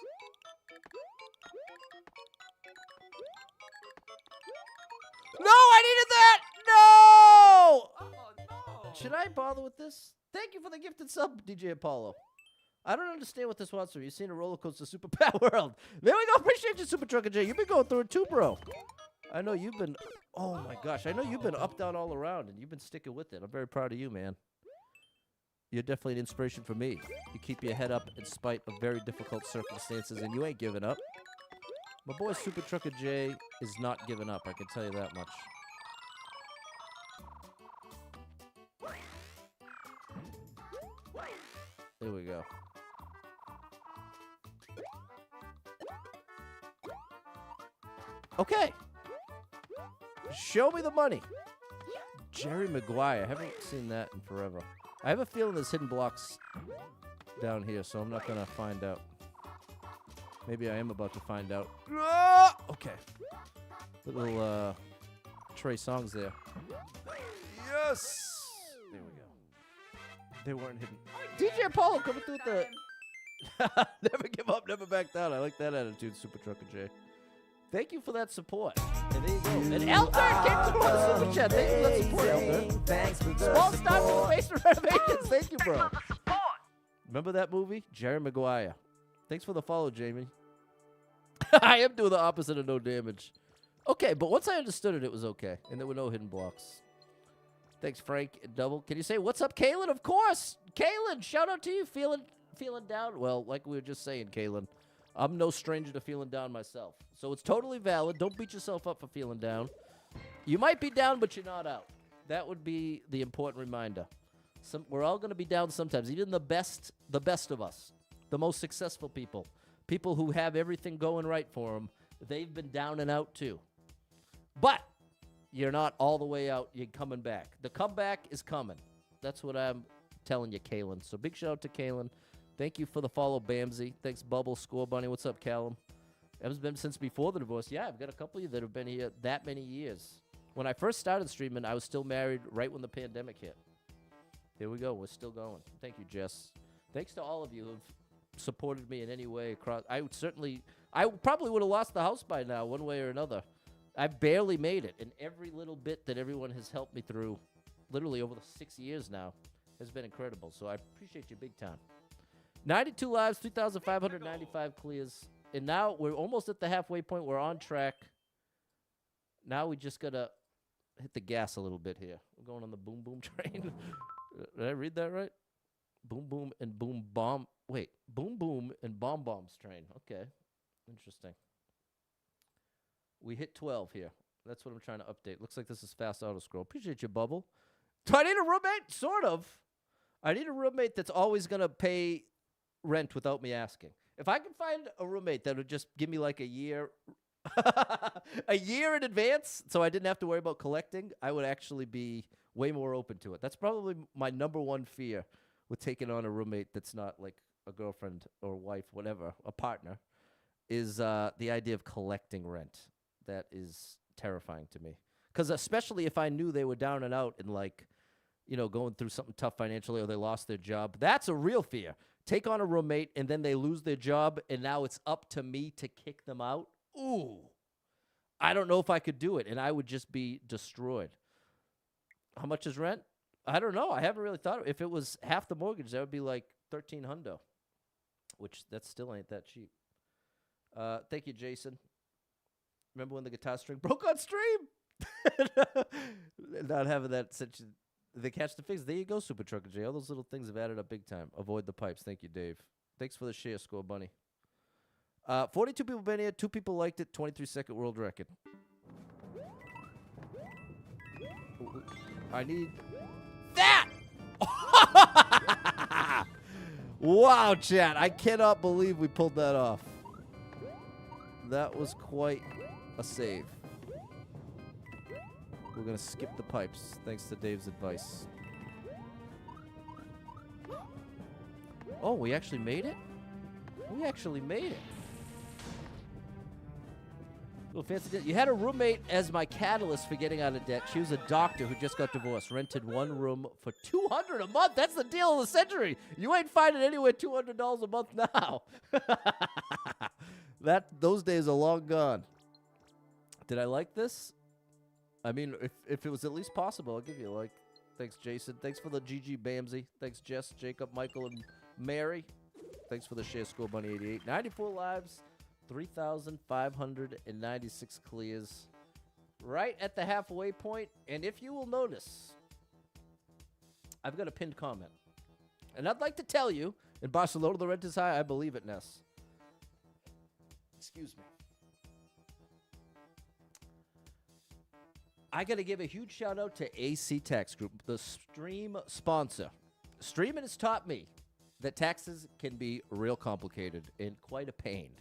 No, I needed that! No! Oh no! Should I bother with this? Thank you for the gifted sub, DJ Apollo. I don't understand what this wants from you. You've seen a roller coaster Super Pat World. There we go. Appreciate you, Super Trucker J. You've been going through it too, bro. I know you've been... Oh, my gosh. I know you've been up, down, all around, and you've been sticking with it. I'm very proud of you, man. You're definitely an inspiration for me. You keep your head up in spite of very difficult circumstances, and you ain't giving up. My boy Super Trucker J is not giving up. I can tell you that much. There we go. Okay. Show me the money. Jerry Maguire. I haven't seen that in forever. I have a feeling there's hidden blocks down here, so I'm not going to find out. Maybe I am about to find out. Ah! Okay. Little Trey songs there. Yes! There we go. They weren't hidden. DJ Apollo coming through with the... Never give up, never back down. I like that attitude, Super Trucker J. Thank you for that support. And there you go. And Elder came through on the Super Chat. Thank you for that support, Elder. Small start for the basement renovations. Thank you, bro. Remember that movie? Jerry Maguire. Thanks for the follow, Jamie. I am doing the opposite of no damage. Okay, but once I understood it, it was okay. And there were no hidden blocks. Thanks, Frank. Double. Can you say, what's up, Kalen? Of course. Kalen, shout out to you. Feeling down? Well, like we were just saying, Kalen, I'm no stranger to feeling down myself. So it's totally valid. Don't beat yourself up for feeling down. You might be down, but you're not out. That would be the important reminder. We're all going to be down sometimes. Even the best of us, the most successful people who have everything going right for them, they've been down and out too. But you're not all the way out. You're coming back. The comeback is coming. That's what I'm telling you, Kalen. So big shout out to Kalen. Thank you for the follow, Bamsy. Thanks, Bubble, Score Bunny. What's up, Callum? It's been since before the divorce. Yeah, I've got a couple of you that have been here that many years. When I first started streaming, I was still married right when the pandemic hit. Here we go. We're still going. Thank you, Jess. Thanks to all of you who've supported me in any way across. I probably would have lost the house by now, one way or another. I barely made it, and every little bit that everyone has helped me through, literally over the 6 years now, has been incredible. So I appreciate you big time. 92 lives, 3,595 clears, and now we're almost at the halfway point. We're on track. Now we just gotta hit the gas a little bit here. We're going on the boom boom train. Did I read that right? Boom boom and boom bomb. Wait, boom boom and bomb bombs train. Okay, interesting. We hit 12 here. That's what I'm trying to update. Looks like this is fast auto scroll. Appreciate you, Bubble. Do I need a roommate? Sort of. I need a roommate that's always gonna pay rent without me asking. If I can find a roommate that would just give me like a year a year in advance so I didn't have to worry about collecting, I would actually be way more open to it. That's probably my number one fear with taking on a roommate that's not like a girlfriend or wife, whatever, a partner, is the idea of collecting rent. That is terrifying to me. Because especially if I knew they were down and out and like, you know, going through something tough financially or they lost their job, that's a real fear. Take on a roommate and then they lose their job and now it's up to me to kick them out. Ooh, I don't know if I could do it, and I would just be destroyed. How much is rent? I don't know. I haven't really thought of it. If it was half the mortgage, that would be like $1,300, which that still ain't that cheap. Thank you, Jason. Remember when the guitar string broke on stream? Not having that such. They catch the fix. There you go, Super Trucker J. All those little things have added up big time. Avoid the pipes. Thank you, Dave. Thanks for the share, Score Bunny. 42 people been here. 2 people liked it. 23-second world record. I need that. Wow, chat. I cannot believe we pulled that off. That was quite a save. We're going to skip the pipes, thanks to Dave's advice. Oh, we actually made it? We actually made it. Little fancy. You had a roommate as my catalyst for getting out of debt. She was a doctor who just got divorced. Rented one room for $200 a month. That's the deal of the century. You ain't finding anywhere $200 a month now. Those days are long gone. Did I like this? I mean, if it was at least possible, I'll give you a like. Thanks, Jason. Thanks for the GG Bamsy. Thanks, Jess, Jacob, Michael, and Mary. Thanks for the share, Score Bunny 88. 94 lives, 3,596 clears. Right at the halfway point. And if you will notice, I've got a pinned comment. And I'd like to tell you, in Barcelona, the rent is high. I believe it, Ness. Excuse me. I got to give a huge shout out to AC Tax Group, the stream sponsor. Streaming has taught me that taxes can be real complicated and quite a pain.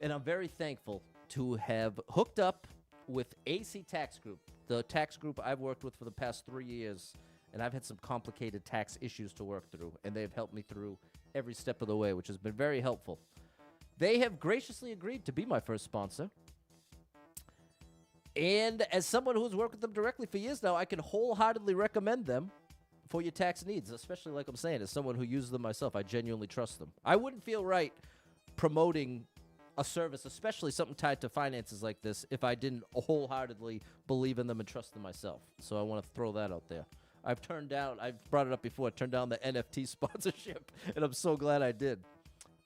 And I'm very thankful to have hooked up with AC Tax Group, the tax group I've worked with for the past 3 years, and I've had some complicated tax issues to work through, and they've helped me through every step of the way, which has been very helpful. They have graciously agreed to be my first sponsor. And as someone who's worked with them directly for years now, I can wholeheartedly recommend them for your tax needs, especially like I'm saying, as someone who uses them myself. I genuinely trust them. I wouldn't feel right promoting a service, especially something tied to finances like this, if I didn't wholeheartedly believe in them and trust them myself. So I want to throw that out there. I've brought it up before, turned down the NFT sponsorship, and I'm so glad I did.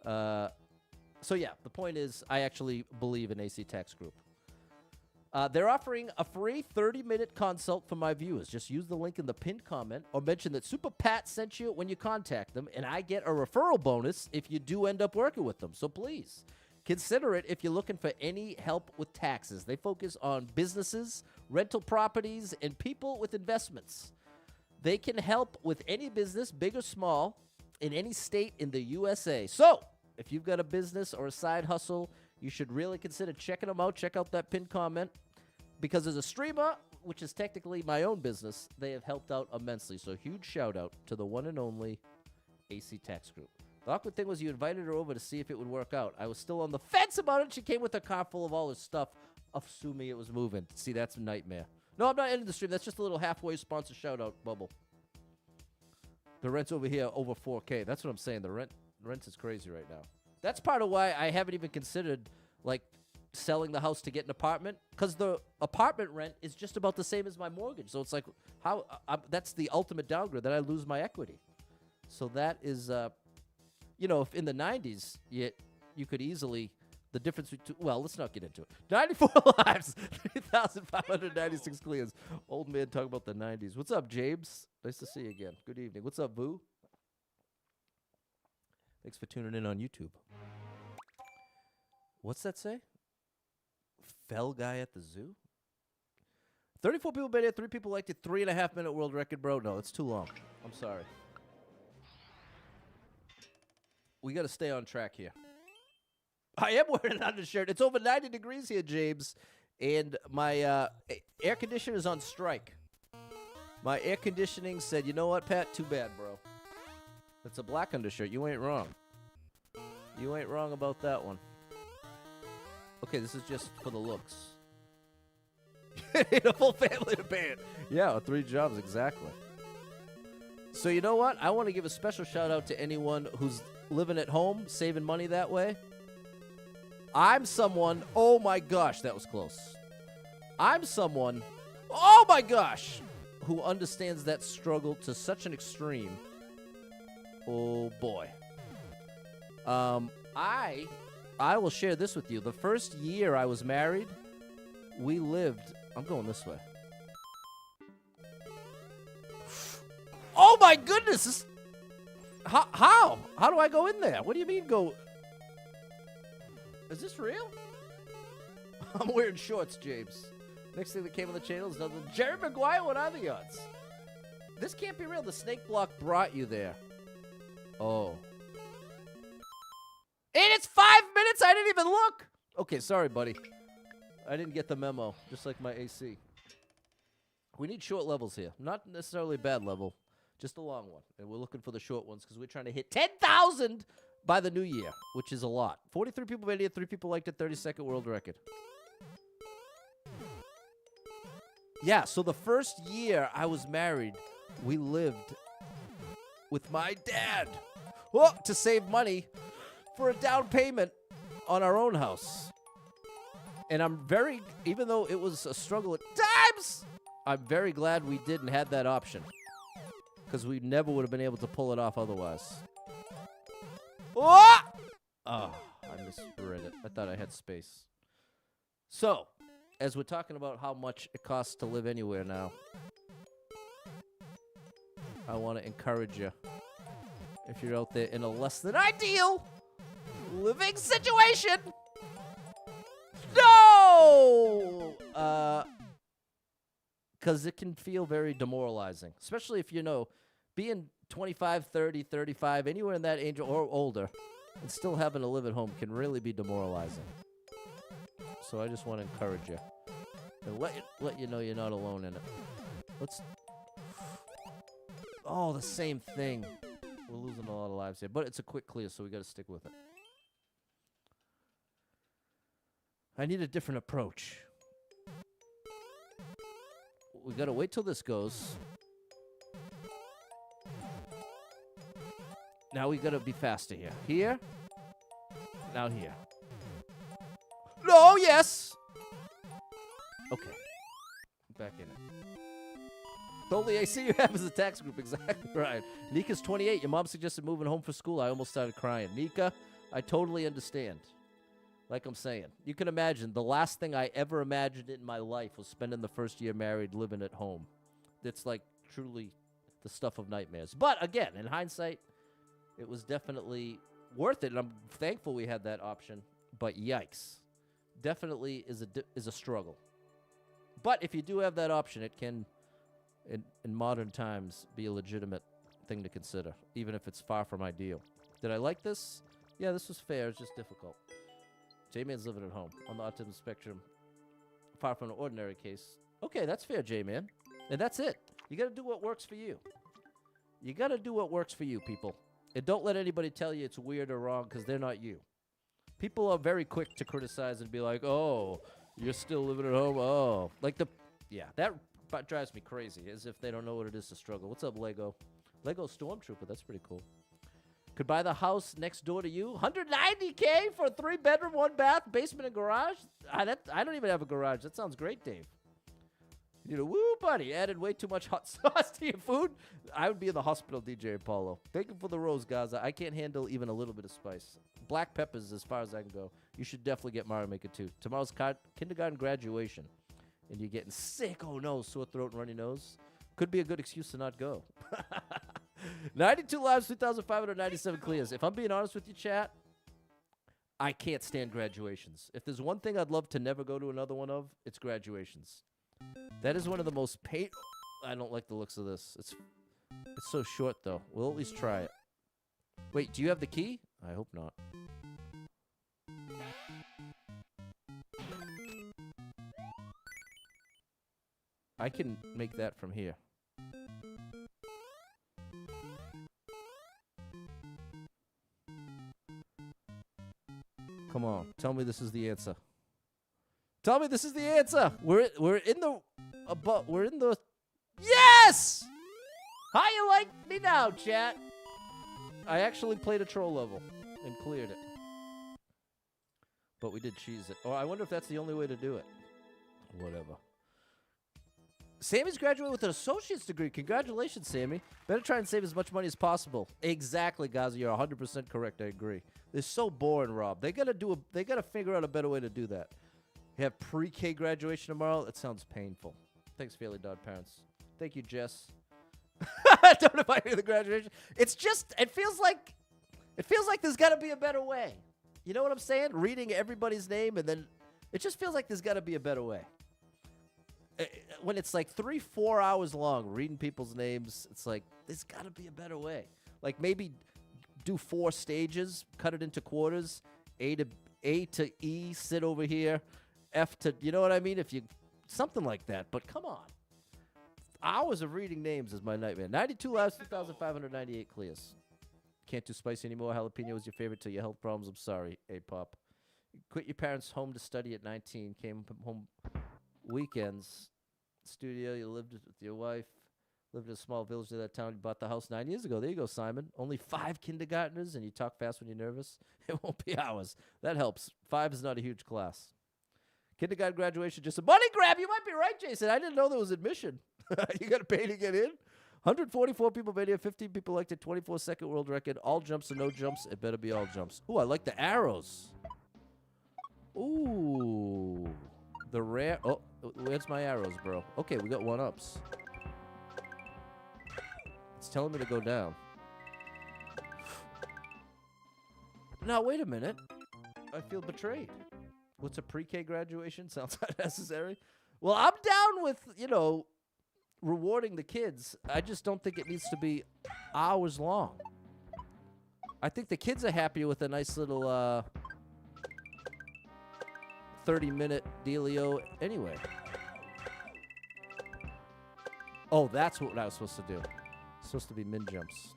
So yeah, the point is I actually believe in AC Tax Group. They're offering a free 30-minute consult for my viewers. Just use the link in the pinned comment or mention that Super Pat sent you when you contact them, and I get a referral bonus if you do end up working with them. So please, consider it if you're looking for any help with taxes. They focus on businesses, rental properties, and people with investments. They can help with any business, big or small, in any state in the USA. So if you've got a business or a side hustle, you should really consider checking them out. Check out that pinned comment. Because as a streamer, which is technically my own business, they have helped out immensely. So huge shout out to the one and only AC Tax Group. The awkward thing was you invited her over to see if it would work out. I was still on the fence about it. She came with a car full of all her stuff, assuming it was moving. See, that's a nightmare. No, I'm not ending the stream. That's just a little halfway sponsor shout out bubble. The rent's over here over 4K. That's what I'm saying. The rent is crazy right now. That's part of why I haven't even considered, like, selling the house to get an apartment, because the apartment rent is just about the same as my mortgage. So it's like, how that's the ultimate downgrade, that I lose my equity. So that is, if in the 90s, you could easily, the difference between, well, let's not get into it. 94 lives, 3,596 clears. Old man talking about the 90s. What's up, James? Nice to see you again. Good evening. What's up, Boo? Thanks for tuning in on YouTube. What's that say? Fell guy at the zoo? 34 people made it. 3 people liked it. 3.5 minute world record, bro. No, it's too long. I'm sorry. We got to stay on track here. I am wearing an undershirt. It's over 90 degrees here, James. And my air conditioner is on strike. My air conditioning said, you know what, Pat? Too bad, bro. It's a black undershirt. You ain't wrong. You ain't wrong about that one. Okay, this is just for the looks. A full family to pay it. Yeah, 3 jobs, exactly. So you know what? I want to give a special shout out to anyone who's living at home, saving money that way. I'm someone, oh my gosh, that was close. I'm someone, oh my gosh, who understands that struggle to such an extreme. Oh boy. I will share this with you. The first year I was married, we lived, I'm going this way. Oh my goodness! How? How do I go in there? What do you mean go? Is this real? I'm wearing shorts, James. Next thing that came on the channel is nothing. Jerry Maguire, what are the odds? This can't be real. The snake block brought you there. Oh. And it's 5 minutes. I didn't even look. Okay, sorry, buddy. I didn't get the memo, just like my AC. We need short levels here. Not necessarily a bad level, just a long one. And we're looking for the short ones because we're trying to hit 10,000 by the new year, which is a lot. 43 people made it. 3 people liked it. 32nd world record. Yeah, so the first year I was married, we lived with my dad to save money for a down payment on our own house. And I'm very, even though it was a struggle at times, I'm very glad we didn't have that option. Because we never would have been able to pull it off otherwise. Oh, I misread it. I thought I had space. So, as we're talking about how much it costs to live anywhere now, I want to encourage you, if you're out there in a less than ideal living situation, no! Because it can feel very demoralizing, especially if, being 25, 30, 35, anywhere in that age or older, and still having to live at home can really be demoralizing. So I just want to encourage you and let you know you're not alone in it. Oh, the same thing. We're losing a lot of lives here, but it's a quick clear, so we got to stick with it. I need a different approach. We gotta wait till this goes. Now we gotta be faster here. Here. Now here. No, yes! Okay. Back in it. The only AC you have is the tax group. Exactly right. Nika's 28. Your mom suggested moving home for school. I almost started crying. Nika, I totally understand. Like I'm saying. You can imagine, the last thing I ever imagined in my life was spending the first year married living at home. It's like truly the stuff of nightmares. But again, in hindsight, it was definitely worth it. And I'm thankful we had that option. But yikes. Definitely is a struggle. But if you do have that option, it can, in modern times, be a legitimate thing to consider, even if it's far from ideal. Did I like this? Yeah, this was fair. It's just difficult. J-Man's living at home on the autism spectrum, far from an ordinary case. Okay, that's fair, J-Man. And that's it. You got to do what works for you. You got to do what works for you, people. And don't let anybody tell you it's weird or wrong, because they're not you. People are very quick to criticize and be like, oh, you're still living at home? Oh. That drives me crazy, as if they don't know what it is to struggle. What's up, Lego? Lego Stormtrooper, that's pretty cool. Could buy the house next door to you. $190K for a 3-bedroom, 1-bath, basement, and garage? I don't even have a garage. That sounds great, Dave. You know, woo, buddy. Added way too much hot sauce to your food. I would be in the hospital, DJ Apollo. Thank you for the rose, Gaza. I can't handle even a little bit of spice. Black peppers as far as I can go. You should definitely get Mario Maker 2. Tomorrow's kindergarten graduation. And you're getting sick. Oh, no. Sore throat and runny nose. Could be a good excuse to not go. 92 lives, 3,597 clears. If I'm being honest with you, chat, I can't stand graduations. If there's one thing I'd love to never go to another one of, it's graduations. That is one of the most pain. I don't like the looks of this. It's so short, though. We'll at least try it. Wait, do you have the key? I hope not. I can make that from here. Come on, tell me this is the answer. Tell me this is the answer. We're in the. Yes! How you like me now, chat? I actually played a troll level and cleared it, but we did cheese it. Oh, I wonder if that's the only way to do it. Whatever. Sammy's graduated with an associate's degree. Congratulations, Sammy. Better try and save as much money as possible. Exactly, Gaza. You're 100% correct. I agree. They're so boring, Rob. They gotta figure out a better way to do that. You have pre-K graduation tomorrow? That sounds painful. Thanks, Fairly Dog Parents. Thank you, Jess. Don't invite me to the graduation. It's just, it feels like there's gotta be a better way. You know what I'm saying? Reading everybody's name, and then it just feels like there's gotta be a better way. When it's like 3-4 hours long reading people's names, it's like there's got to be a better way. Like maybe do 4 stages, cut it into quarters. A to E, sit over here. F to, you know what I mean? If you something like that. But come on, hours of reading names is my nightmare. 92 lives, 2,598 clears. Can't do spicy anymore. Jalapeno was your favorite till your health problems. I'm sorry, A-Pop. Quit your parents' home to study at 19. Came home weekends. Studio, you lived with your wife. Lived in a small village near that town. You bought the house 9 years ago. There you go, Simon. Only 5 kindergartners, and you talk fast when you're nervous. It won't be hours. That helps. 5 is not a huge class. Kindergarten graduation, just a money grab. You might be right, Jason. I didn't know there was admission. You got to pay to get in. 144 people made it. 15 people elected. 24-second world record. All jumps or no jumps. It better be all jumps. Ooh, I like the arrows. Ooh. The rare. Oh, where's my arrows, bro? Okay, we got 1-ups. It's telling me to go down. Now, wait a minute. I feel betrayed. What's a pre-K graduation? Sounds unnecessary. Well, I'm down with, rewarding the kids. I just don't think it needs to be hours long. I think the kids are happier with a nice little 30-minute dealio anyway. Oh, that's what I was supposed to do. It's supposed to be min jumps.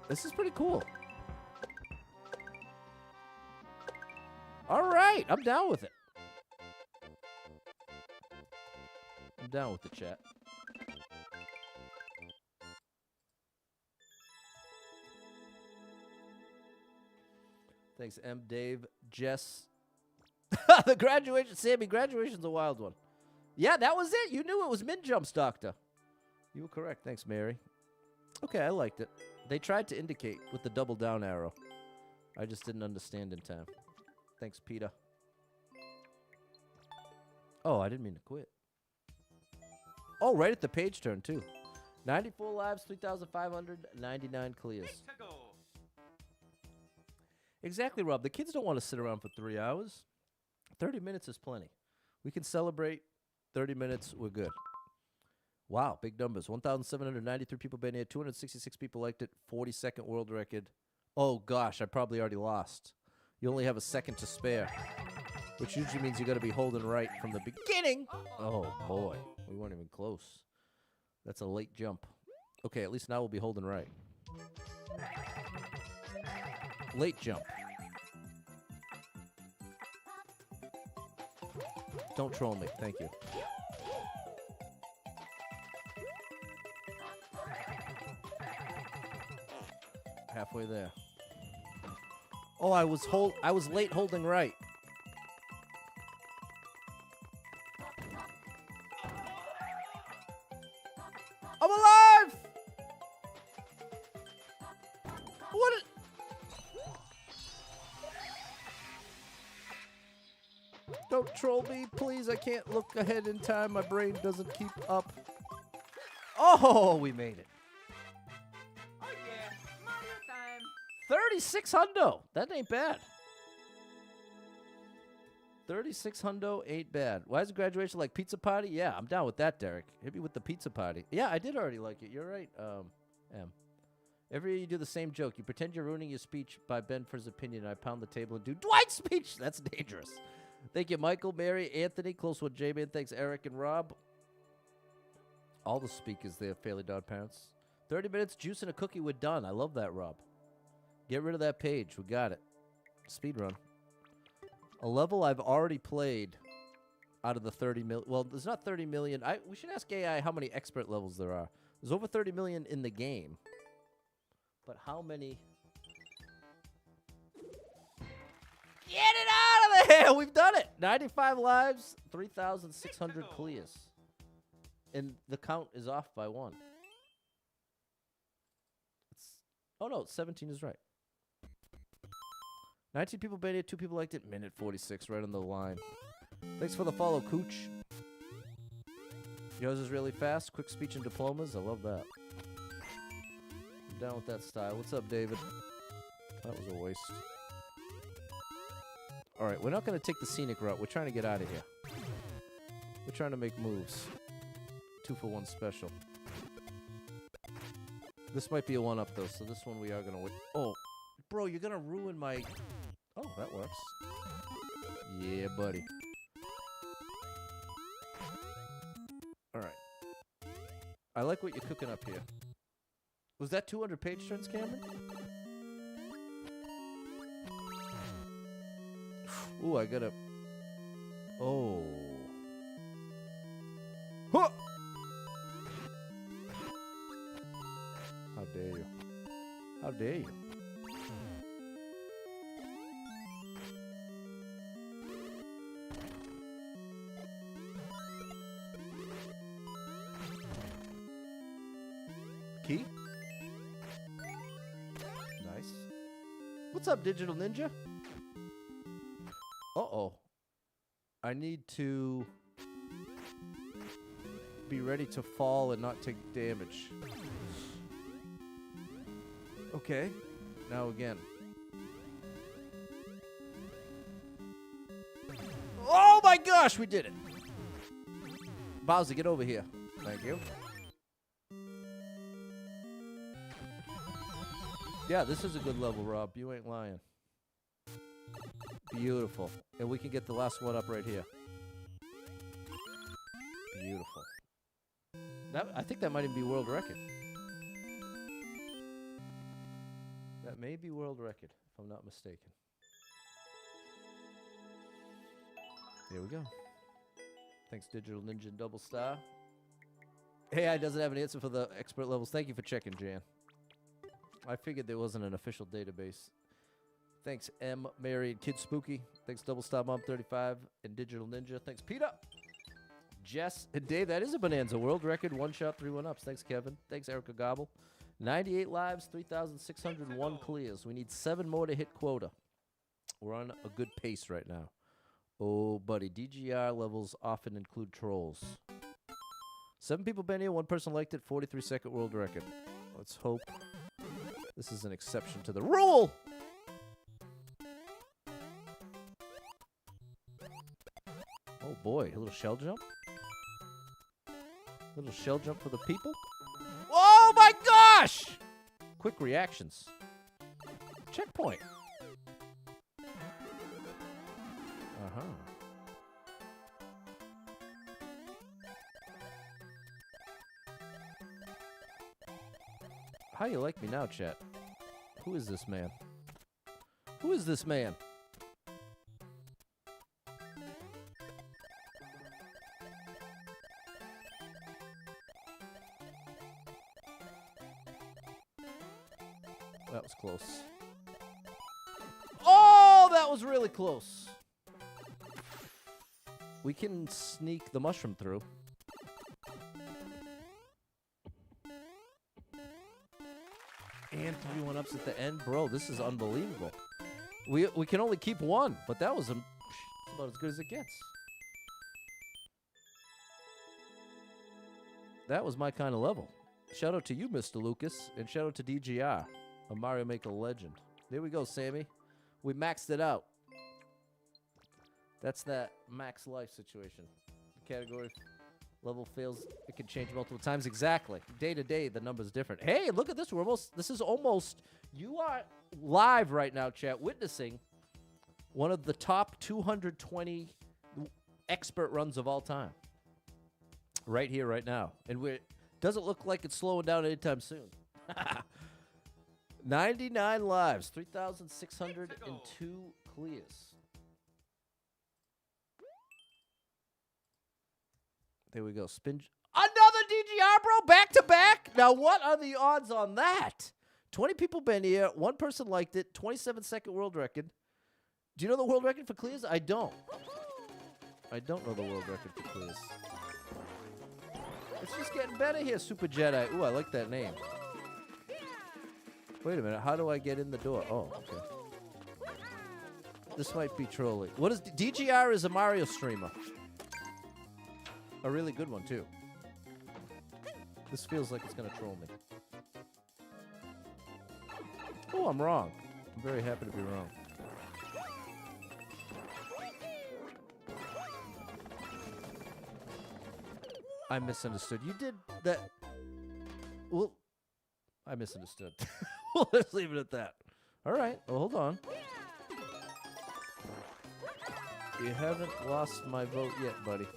This is pretty cool. All right, I'm down with it. I'm down with the chat. Thanks, M. Dave, Jess. The graduation, Sammy, graduation's a wild one. Yeah, that was it. You knew it was Min Jumps, Doctor. You were correct. Thanks, Mary. Okay, I liked it. They tried to indicate with the double down arrow. I just didn't understand in time. Thanks, Peter. Oh, I didn't mean to quit. Oh, right at the page turn, too. 94 lives, 3,599 clears. To go. Exactly, Rob. The kids don't want to sit around for 3 hours. 30 minutes is plenty. We can celebrate. 30 minutes, we're good. Wow, big numbers. 1,793 people been here. 266 people liked it. 42nd world record. Oh, gosh, I probably already lost. You only have a second to spare, which usually means you got to be holding right from the beginning. Oh, boy. We weren't even close. That's a late jump. Okay, at least now we'll be holding right. Late jump. Don't troll me. Thank you. Halfway there. Oh, I was late holding right. I'm alive! What? Don't troll me, please. I can't look ahead in time. My brain doesn't keep up. Oh, we made it. Oh yeah, Mario time. 36 hundo. That ain't bad. 36 hundo ain't bad. Why is graduation like pizza party? Yeah, I'm down with that, Derek. Hit me with the pizza party. Yeah, I did already like it. You're right, M. Every year you do the same joke. You pretend you're ruining your speech by Ben for his opinion, and I pound the table and do Dwight's speech. That's dangerous. Thank you, Michael, Mary, Anthony, close one, J-Man. Thanks, Eric and Rob. All the speakers there, Fairly Dog Parents. 30 minutes, juice and a cookie, we're done. I love that, Rob. Get rid of that page. We got it. Speed run. A level I've already played out of the 30 million. Well, there's not 30 million. We should ask AI how many expert levels there are. There's over 30 million in the game. But how many? Get it out of there! We've done it! 95 lives, 3,600 clears. And the count is off by 1. Oh, no, 17 is right. 19 people baited it, 2 people liked it. Minute 46, right on the line. Thanks for the follow, Cooch. Yours is really fast. Quick speech and diplomas. I love that. I'm down with that style. What's up, David? That was a waste. All right, we're not going to take the scenic route. We're trying to get out of here. We're trying to make moves. 2-for-1 special. This might be a 1-up, though, so this one we are going to win. Oh, bro, you're going to ruin my... Oh, that works. Yeah, buddy. All right. I like what you're cooking up here. Was that 200 page turns, Cameron? Ooh, I gotta... Oh. Huh! How dare you? How dare you? Key? Nice. What's up, Digital Ninja? Uh-oh. I need to be ready to fall and not take damage. Okay. Now again. Oh my gosh, we did it! Bowser, get over here. Thank you. Yeah, this is a good level, Rob. You ain't lying. Beautiful. And we can get the last one up right here. Beautiful. I think that might even be world record. That may be world record, if I'm not mistaken. There we go. Thanks, Digital Ninja and Double Star. AI doesn't have an answer for the expert levels. Thank you for checking, Jan. I figured there wasn't an official database. Thanks, M, Mary, and Kid Spooky. Thanks, Double Star Mom 35 and Digital Ninja. Thanks, Peter. Jess and Dave. That is a bonanza. World record, 1 shot, 3 1-ups. Thanks, Kevin. Thanks, Erica Gobble. 98 lives, 3,601 clears. We need 7 more to hit quota. We're on a good pace right now. Oh, buddy. DGR levels often include trolls. 7 people been here. 1 person liked it. 43-second world record. Let's hope this is an exception to the rule. Oh, boy. A little shell jump. Little shell jump for the people. Oh, my gosh! Quick reactions. Checkpoint. Uh-huh. How you like me now, chat? Who is this man? Who is this man? That was close. Oh, that was really close. We can sneak the mushroom through. And 3 1-ups at the end. Bro, this is unbelievable. We can only keep 1, but that was about as good as it gets. That was my kind of level. Shout out to you, Mr. Lucas, and shout out to DGR, a Mario Maker legend. There we go, Sammy. We maxed it out. That's that max life situation. Category level fails. It can change multiple times. Exactly. Day to day, the number's different. Hey, look at this. This is almost, you are live right now, chat, witnessing one of the top 220 expert runs of all time. Right here, right now. And doesn't look like it's slowing down anytime soon. 99 lives, 3,602 clears. There we go. Spin. Another DGR, bro, back to back. Now, what are the odds on that? 20 people been here. 1 person liked it. 27-second world record. Do you know the world record for clears? I don't. I don't know the world record for clears. It's just getting better here, Super Jedi. Ooh, I like that name. Wait a minute. How do I get in the door? Oh, okay. This might be trolling. What is DGR is a Mario streamer. A really good one, too. This feels like it's going to troll me. Oh, I'm wrong. I'm very happy to be wrong. I misunderstood. You did that. Well, I misunderstood. Well, let's leave it at that. All right. Well, hold on. You haven't lost my vote yet, buddy.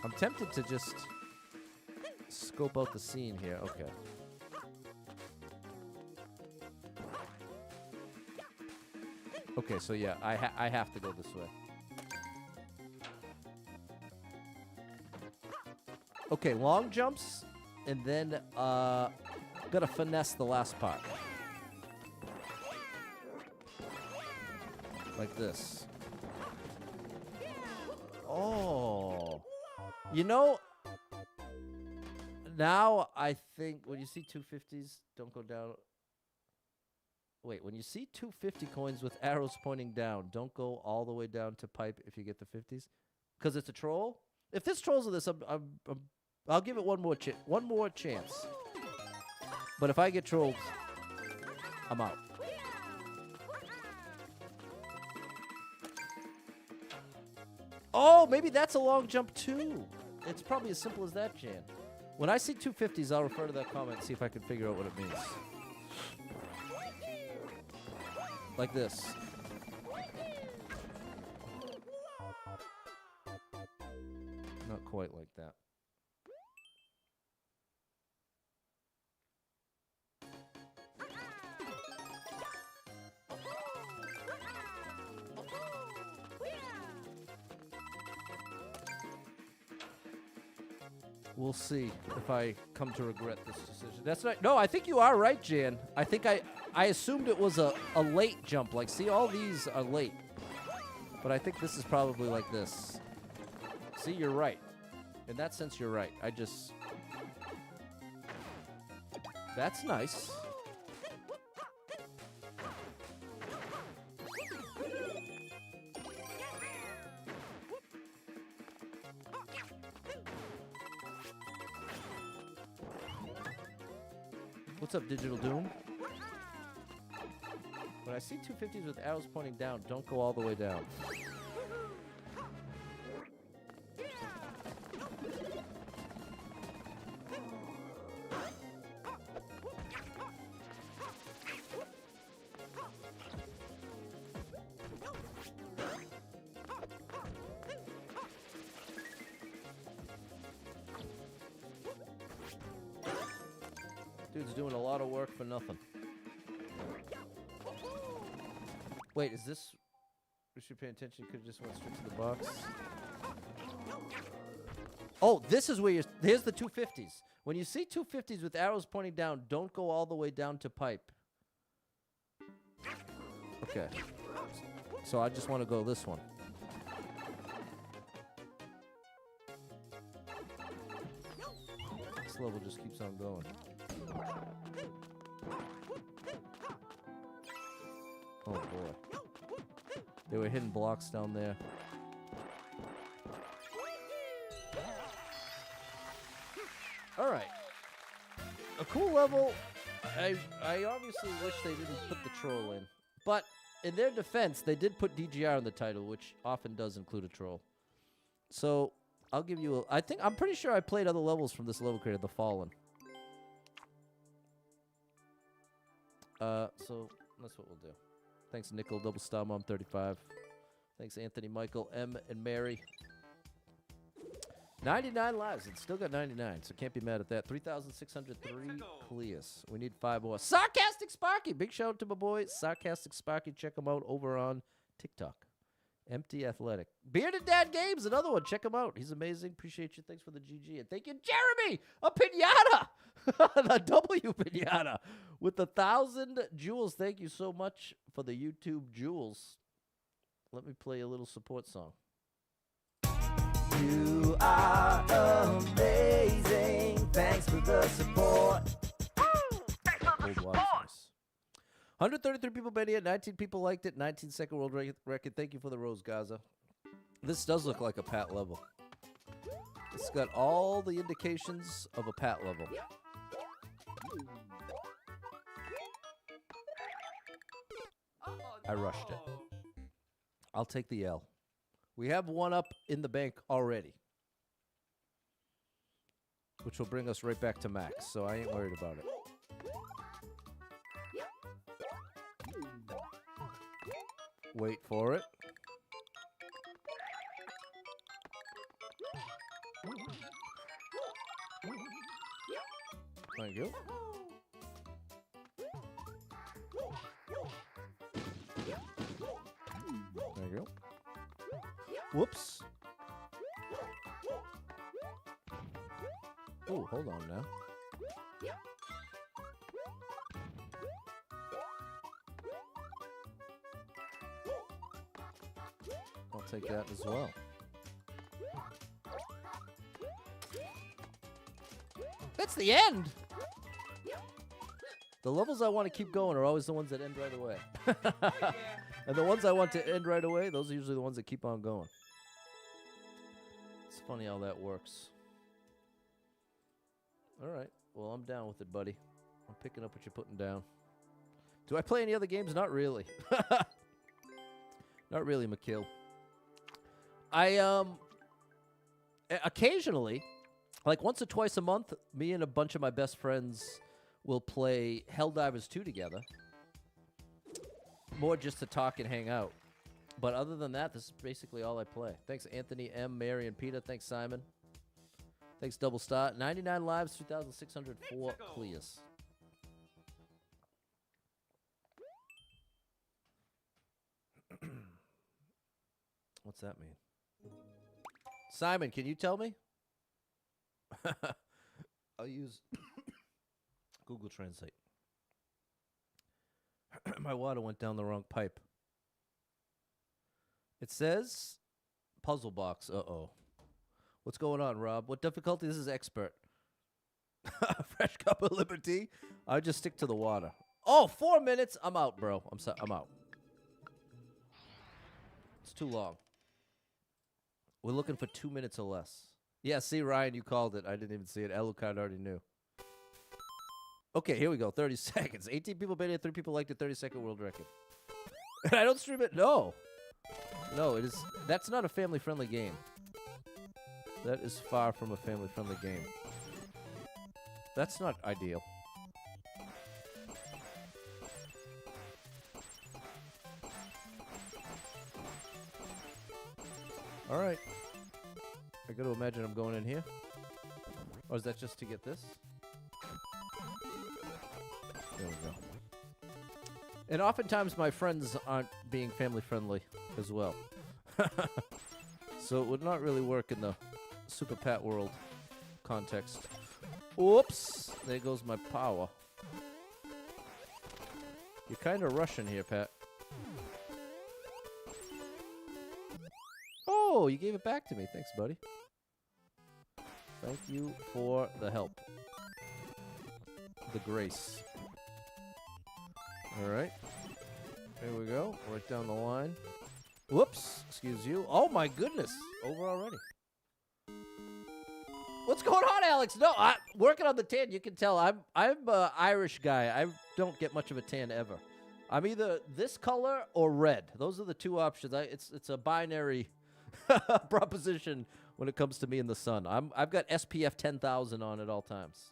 I'm tempted to just scope out the scene here. Okay. Okay, so yeah, I have to go this way. Okay, long jumps, and then gotta finesse the last part. Like this. Oh. You know, now I think when you see 250s, don't go down. Wait, when you see 250 coins with arrows pointing down, don't go all the way down to pipe if you get the 50s. Because it's a troll. If this trolls with this, I'll give it one more chance. But if I get trolled, I'm out. Oh, maybe that's a long jump too. It's probably as simple as that, Jan. When I see 250s, I'll refer to that comment and see if I can figure out what it means. Like this. Not quite like that. We'll see if I come to regret this decision. That's right. No, I think you are right, Jan. I think I assumed it was a late jump. Like, see, all these are late. But I think this is probably like this. See, you're right. In that sense, you're right. I just... That's nice. What's up, Digital Doom? When I see 250s with arrows pointing down, don't go all the way down. Dude's doing a lot of work for nothing. Wait, is this... We should pay attention. You could have just went straight to the box. Oh, this is where you're... Here's the 250s. When you see 250s with arrows pointing down, don't go all the way down to pipe. Okay. So I just want to go this one. This level just keeps on going. Oh boy. There were hidden blocks down there. Alright. A cool level. I obviously wish they didn't put the troll in. But in their defense, they did put DGR in the title, which often does include a troll. So I'll give you a... I'm pretty sure I played other levels from this level creator, The Fallen. So that's what we'll do. Thanks, Nickel, Double Star Mom 35. Thanks, Anthony, Michael, M, and Mary. 99 lives. It's still got 99, so can't be mad at that. 3,603 clears. We need 5 more. Sarcastic Sparky. Big shout out to my boy, Sarcastic Sparky. Check him out over on TikTok. Empty Athletic. Bearded Dad Games, another one. Check him out. He's amazing. Appreciate you. Thanks for the GG. And thank you, Jeremy, a pinata. The W pinata with 1,000 jewels. Thank you so much for the YouTube jewels. Let me play a little support song. You are amazing. Thanks for the support. Cold water sauce. 133 people been here. 19 people liked it. 19-second world record. Thank you for the rose, Gaza. This does look like a Pat level. It's got all the indications of a Pat level. I rushed it. I'll take the L. We have one up in the bank already, which will bring us right back to max, so I ain't worried about it. Wait for it. Thank you. There you go. Whoops. Oh, hold on now. I'll take that as well. That's the end! The levels I want to keep going are always the ones that end right away. And the ones I want to end right away, those are usually the ones that keep on going. It's funny how that works. Alright, well, I'm down with it, buddy. I'm picking up what you're putting down. Do I play any other games? Not really. Not really, McKill. Occasionally, like once or twice a month, me and a bunch of my best friends will play Helldivers 2 together. More just to talk and hang out. But other than that, this is basically all I play. Thanks, Anthony, M, Mary, and Peter. Thanks, Simon. Thanks, Double Star. 99 lives, 3,604 clears. What's that mean? Simon, can you tell me? I'll use Google Translate. My water went down the wrong pipe. It says puzzle box. Uh-oh. What's going on, Rob? What difficulty? This is expert. Fresh cup of liberty. I'll just stick to the water. Oh, 4 minutes. I'm out, bro. I'm out. It's too long. We're looking for 2 minutes or less. Yeah, see, Ryan, you called it. I didn't even see it. Alucard already knew. Okay, here we go. 30 seconds. 18 people been here. 3 people liked it. 30-second world record. And I don't stream it? No. No, it is. That's not a family-friendly game. That is far from a family-friendly game. That's not ideal. All right. I got to imagine I'm going in here. Or is that just to get this? There we go. And oftentimes my friends aren't being family-friendly as well. So it would not really work in the Super Pat World context. Whoops! There goes my power. You're kind of rushing here, Pat. Oh, you gave it back to me. Thanks, buddy. Thank you for the help. The grace. All right. Here we go. Right down the line. Whoops. Excuse you. Oh, my goodness. Over already. What's going on, Alex? No, I'm working on the tan. You can tell I'm an Irish guy. I don't get much of a tan ever. I'm either this color or red. Those are the two options. It's a binary proposition when it comes to me in the sun. I've got SPF 10,000 on at all times.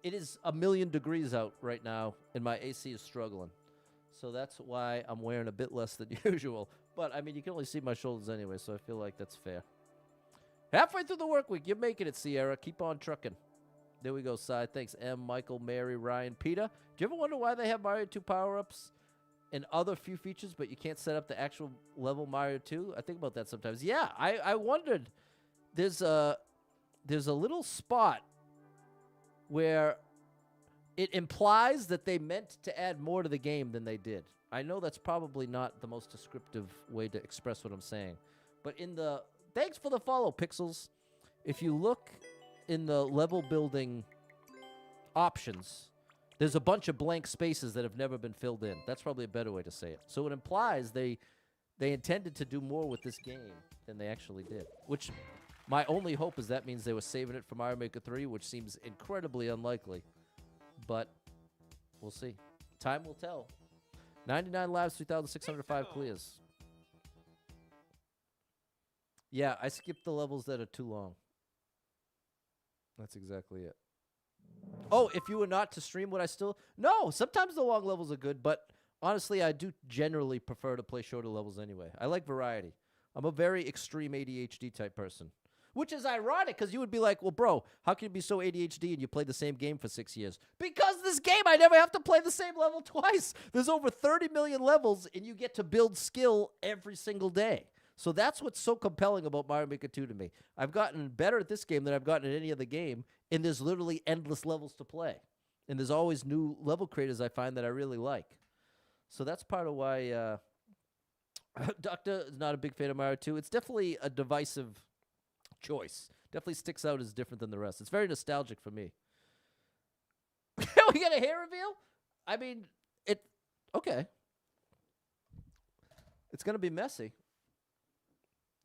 It is 1,000,000 degrees out right now, and my AC is struggling. So that's why I'm wearing a bit less than usual. But, I mean, you can only see my shoulders anyway, so I feel like that's fair. Halfway through the work week. You're making it, Sierra. Keep on trucking. There we go, Cy. Thanks, M, Michael, Mary, Ryan, Peter. Do you ever wonder why they have Mario 2 power-ups and other few features, but you can't set up the actual level Mario 2? I think about that sometimes. Yeah, I wondered. There's a little spot where it implies that they meant to add more to the game than they did. I know that's probably not the most descriptive way to express what I'm saying. But in the... Thanks for the follow, Pixels. If you look in the level building options, there's a bunch of blank spaces that have never been filled in. That's probably a better way to say it. So it implies they intended to do more with this game than they actually did. Which, my only hope is that means they were saving it for Mario Maker 3, which seems incredibly unlikely. But we'll see. Time will tell. 99 lives, 3,605 clears. Yeah, I skipped the levels that are too long. That's exactly it. Oh, if you were not to stream, would I still... No, sometimes the long levels are good, but honestly, I do generally prefer to play shorter levels anyway. I like variety. I'm a very extreme ADHD type person. Which is ironic, because you would be like, well, bro, how can you be so ADHD and you play the same game for 6 years? Because this game, I never have to play the same level twice. There's over 30 million levels, and you get to build skill every single day. So that's what's so compelling about Mario Maker 2 to me. I've gotten better at this game than I've gotten at any other game, and there's literally endless levels to play. And there's always new level creators I find that I really like. So that's part of why Doctor is not a big fan of Mario 2. It's definitely a divisive choice. Definitely sticks out as different than the rest. It's very nostalgic for me. We got a hair reveal? I mean, okay. It's going to be messy.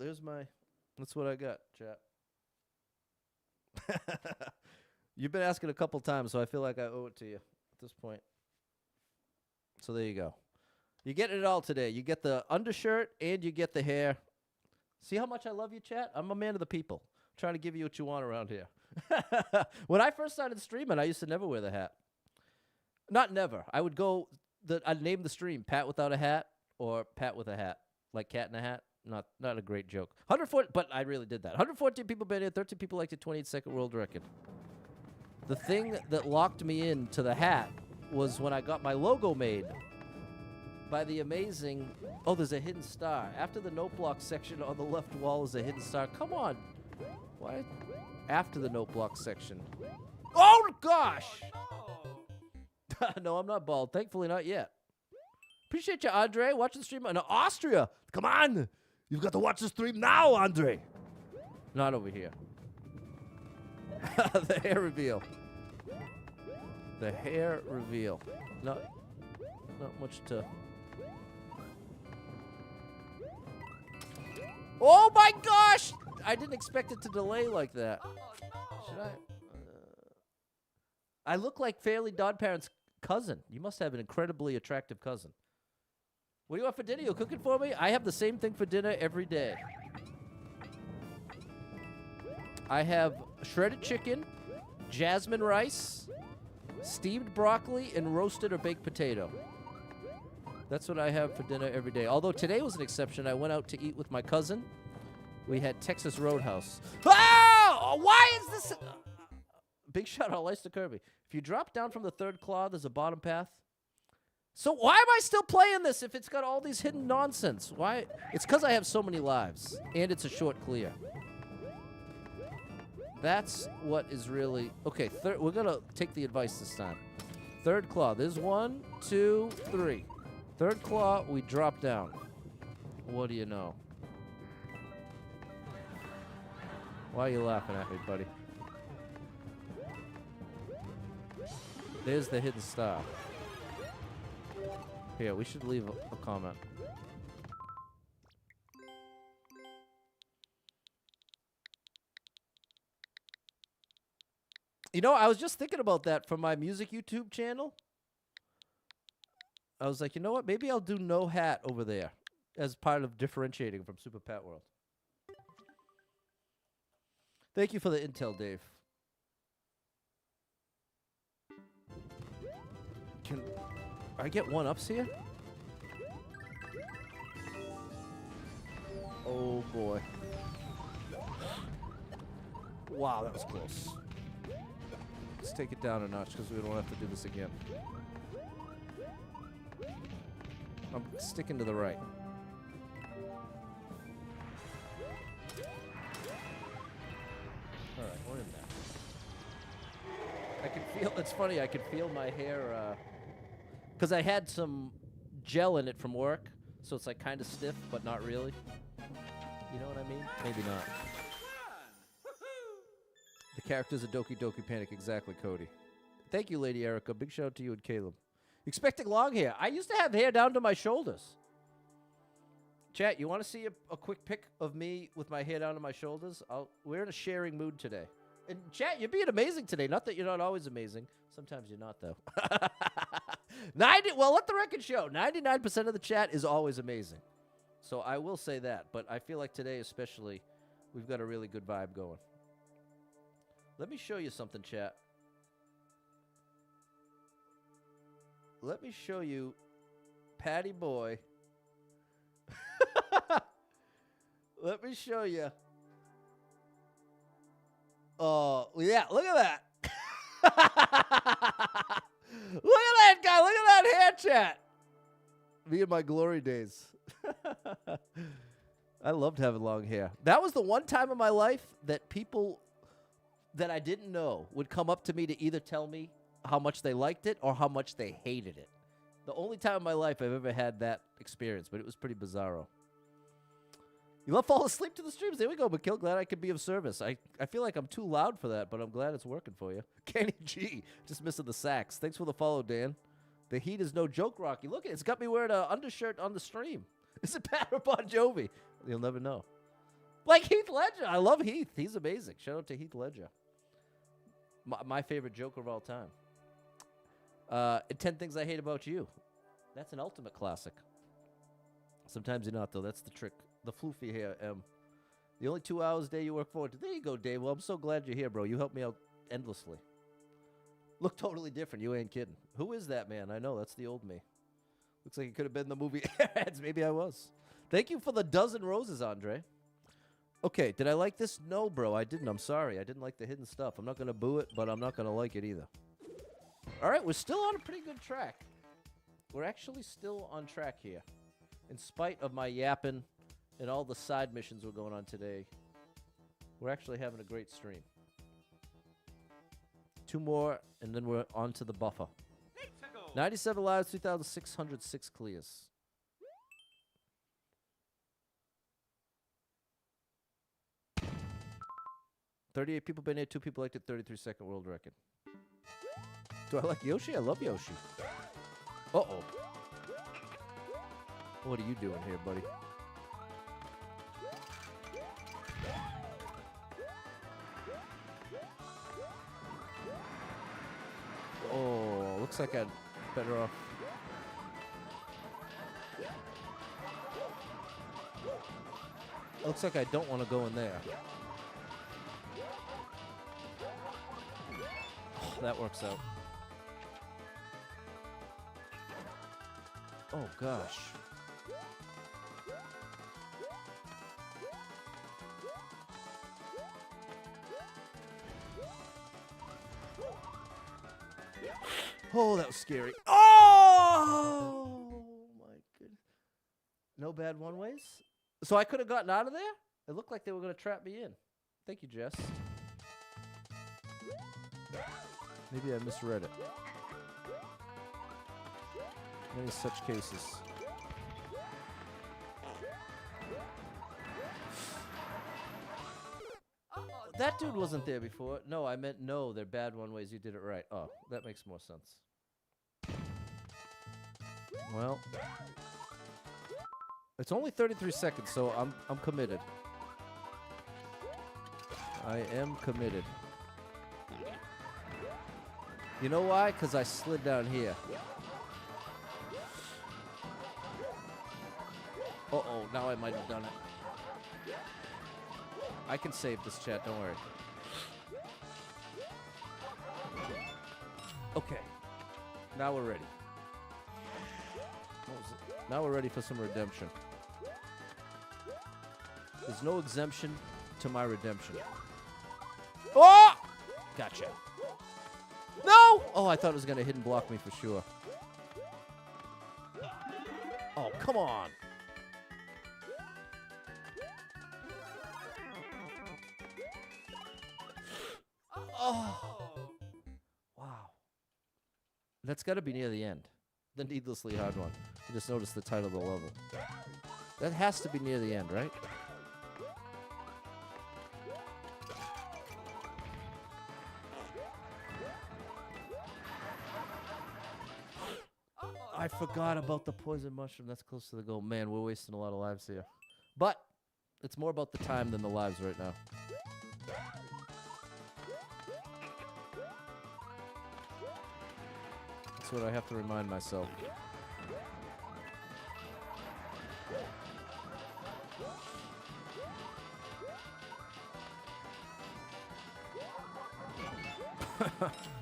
That's what I got, chat. You've been asking a couple times, so I feel like I owe it to you at this point. So there you go. You get it all today. You get the undershirt and you get the hair. See how much I love you, chat? I'm a man of the people. I'm trying to give you what you want around here. When I first started streaming, I used to never wear the hat. Not never. I would go, I'd name the stream Pat Without a Hat or Pat with a Hat. Like Cat in a Hat. Not a great joke. 140, but I really did that. 114 people been here. 13 people liked it. 28-second world record. The thing that locked me into the hat was when I got my logo made by the amazing... Oh, there's a hidden star. After the note block section on the left wall is a hidden star. Come on. Why? After the note block section. Oh, gosh! Oh, No, I'm not bald. Thankfully, not yet. Appreciate you, Andre. Watching the stream in Austria. Come on. You've got to watch the stream now, Andre. Not over here. The hair reveal. The hair reveal. Not much to... Oh, my gosh! I didn't expect it to delay like that. oh no. Should I? I look like Fairly Godparent's cousin. You must have an incredibly attractive cousin. What do you want for dinner? You cooking for me? I have the same thing for dinner every day. I have shredded chicken, jasmine rice, steamed broccoli, and roasted or baked potato. That's what I have for dinner every day. Although today was an exception. I went out to eat with my cousin. We had Texas Roadhouse. Oh! Why is this... Big shout out, Leicester Kirby. If you drop down from the third claw, there's a bottom path. So why am I still playing this if it's got all these hidden nonsense? Why? It's because I have so many lives, and it's a short clear. That's what is really... Okay, we're going to take the advice this time. Third claw. There's 1, 2, 3. Third claw, we drop down. What do you know? Why are you laughing at me, buddy? There's the hidden star. Here, we should leave a comment. You know, I was just thinking about that for my music YouTube channel. I was like, you know what? Maybe I'll do no hat over there as part of differentiating from Super Pat World. Thank you for the intel, Dave. Can I get one-ups here? Oh, boy. Wow, that was close. Let's take it down a notch because we don't have to do this again. I'm sticking to the right. All right, we're in there. I can feel, it's funny, I can feel my hair, because I had some gel in it from work, so it's like kind of stiff, but not really. You know what I mean? Maybe not. The character's a Doki Doki Panic, exactly, Cody. Thank you, Lady Erica. Big shout out to you and Caleb. Expecting long hair. I used to have hair down to my shoulders. Chat, you want to see a quick pic of me with my hair down to my shoulders? We're in a sharing mood today. And chat, you're being amazing today. Not that you're not always amazing. Sometimes you're not, though. Well, let the record show. 99% of the chat is always amazing. So I will say that. But I feel like today especially, we've got a really good vibe going. Let me show you something, chat. Let me show you Patty Boy. Let me show you. Oh, yeah, look at that. Look at that guy. Look at that hair, chat. Me in my glory days. I loved having long hair. That was the one time in my life that people that I didn't know would come up to me to either tell me how much they liked it or how much they hated it. The only time in my life I've ever had that experience, but it was pretty bizarro. You love fall asleep to the streams. There we go, McKill. Glad I could be of service. I feel like I'm too loud for that, but I'm glad it's working for you. Kenny G, just missing the sax. Thanks for the follow, Dan. The heat is no joke, Rocky. Look, it's got me wearing an undershirt on the stream. Is it Pat or Bon Jovi? You'll never know. Like Heath Ledger. I love Heath. He's amazing. Shout out to Heath Ledger. My favorite Joker of all time. 10 Things I Hate About You. That's an ultimate classic. Sometimes you're not, though. That's the trick. The floofy here, The only 2 hours a day you work forward to. There you go, Dave. Well, I'm so glad you're here, bro. You helped me out endlessly. Look totally different. You ain't kidding. Who is that man? I know. That's the old me. Looks like it could have been the movie Airheads. Maybe I was. Thank you for the dozen roses, Andre. Okay, did I like this? No, bro, I didn't. I'm sorry. I didn't like the hidden stuff. I'm not going to boo it, but I'm not going to like it either. All right, we're still on a pretty good track. We're actually still on track here. In spite of my yapping and all the side missions we're going on today. We're actually having a great stream. 2 more, and then we're on to the buffer. 97 lives, 2,606 clears. $38 people been here, 2 people liked it, 33-second world record. Do I like Yoshi? I love Yoshi. Uh-oh. What are you doing here, buddy? Oh, looks like I'd better off. Looks like I don't want to go in there. Oh, that works out. Oh, gosh. Oh, that was scary. Oh, my goodness. No bad one-ways? So I could have gotten out of there? It looked like they were going to trap me in. Thank you, Jess. Maybe I misread it. Many such cases. That dude wasn't there before. No, I meant no, they're bad one-ways. You did it right. Oh, that makes more sense. Well, it's only 33 seconds, so I'm committed. I am committed. You know why? Because I slid down here. Uh-oh, now I might have done it. I can save this, chat, don't worry. Okay. Now we're ready. What was it? Now we're ready for some redemption. There's no exemption to my redemption. Oh! Gotcha. No! Oh, I thought it was going to hidden block me for sure. Oh, come on. Oh. Wow. That's got to be near the end. The needlessly hard one. You just noticed the title of the level. That has to be near the end, right? I forgot about the poison mushroom. That's close to the goal. Man, we're wasting a lot of lives here. But it's more about the time than the lives right now. That's what I have to remind myself.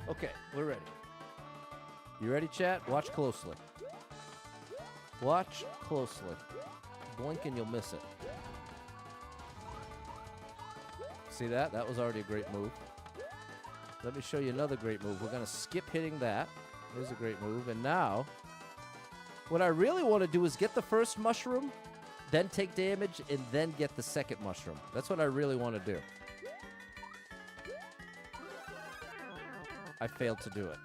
Okay, we're ready. You ready, chat? Watch closely. Watch closely. Blink and you'll miss it. See that? That was already a great move. Let me show you another great move. We're going to skip hitting that. There's a great move. And now, what I really want to do is get the first mushroom, then take damage, and then get the second mushroom. That's what I really want to do. I failed to do it.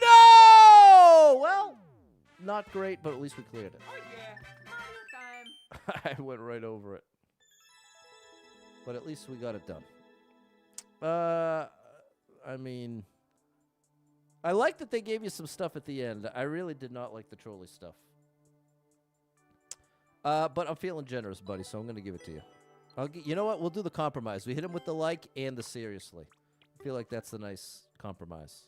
No! Well, not great, but at least we cleared it. Oh yeah, Mario time. I went right over it. But at least we got it done. I mean, I like that they gave you some stuff at the end. I really did not like the trolley stuff. But I'm feeling generous, buddy, so I'm going to give it to you. You know what? We'll do the compromise. We hit him with the like and the seriously. I feel like that's the nice compromise.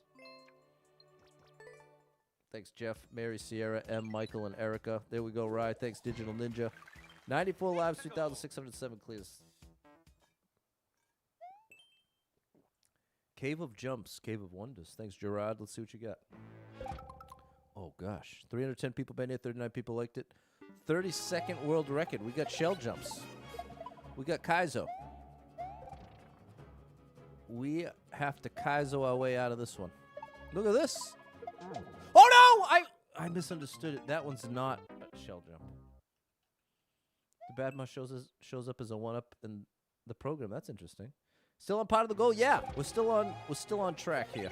Thanks, Jeff, Mary, Sierra, M, Michael, and Erica. There we go, Rye. Thanks, Digital Ninja. 94 lives, 2,607 clears. Cave of Jumps, Cave of Wonders. Thanks, Gerard. Let's see what you got. Oh, gosh. 310 people been here. 39 people liked it. 32nd world record. We got shell jumps. We got Kaizo. We have to Kaizo our way out of this one. Look at this. Oh, no! I misunderstood it. That one's not a shell jump. The bad mush shows up as a 1-up in the program. That's interesting. Still on part of the goal? Yeah, we're still on track here.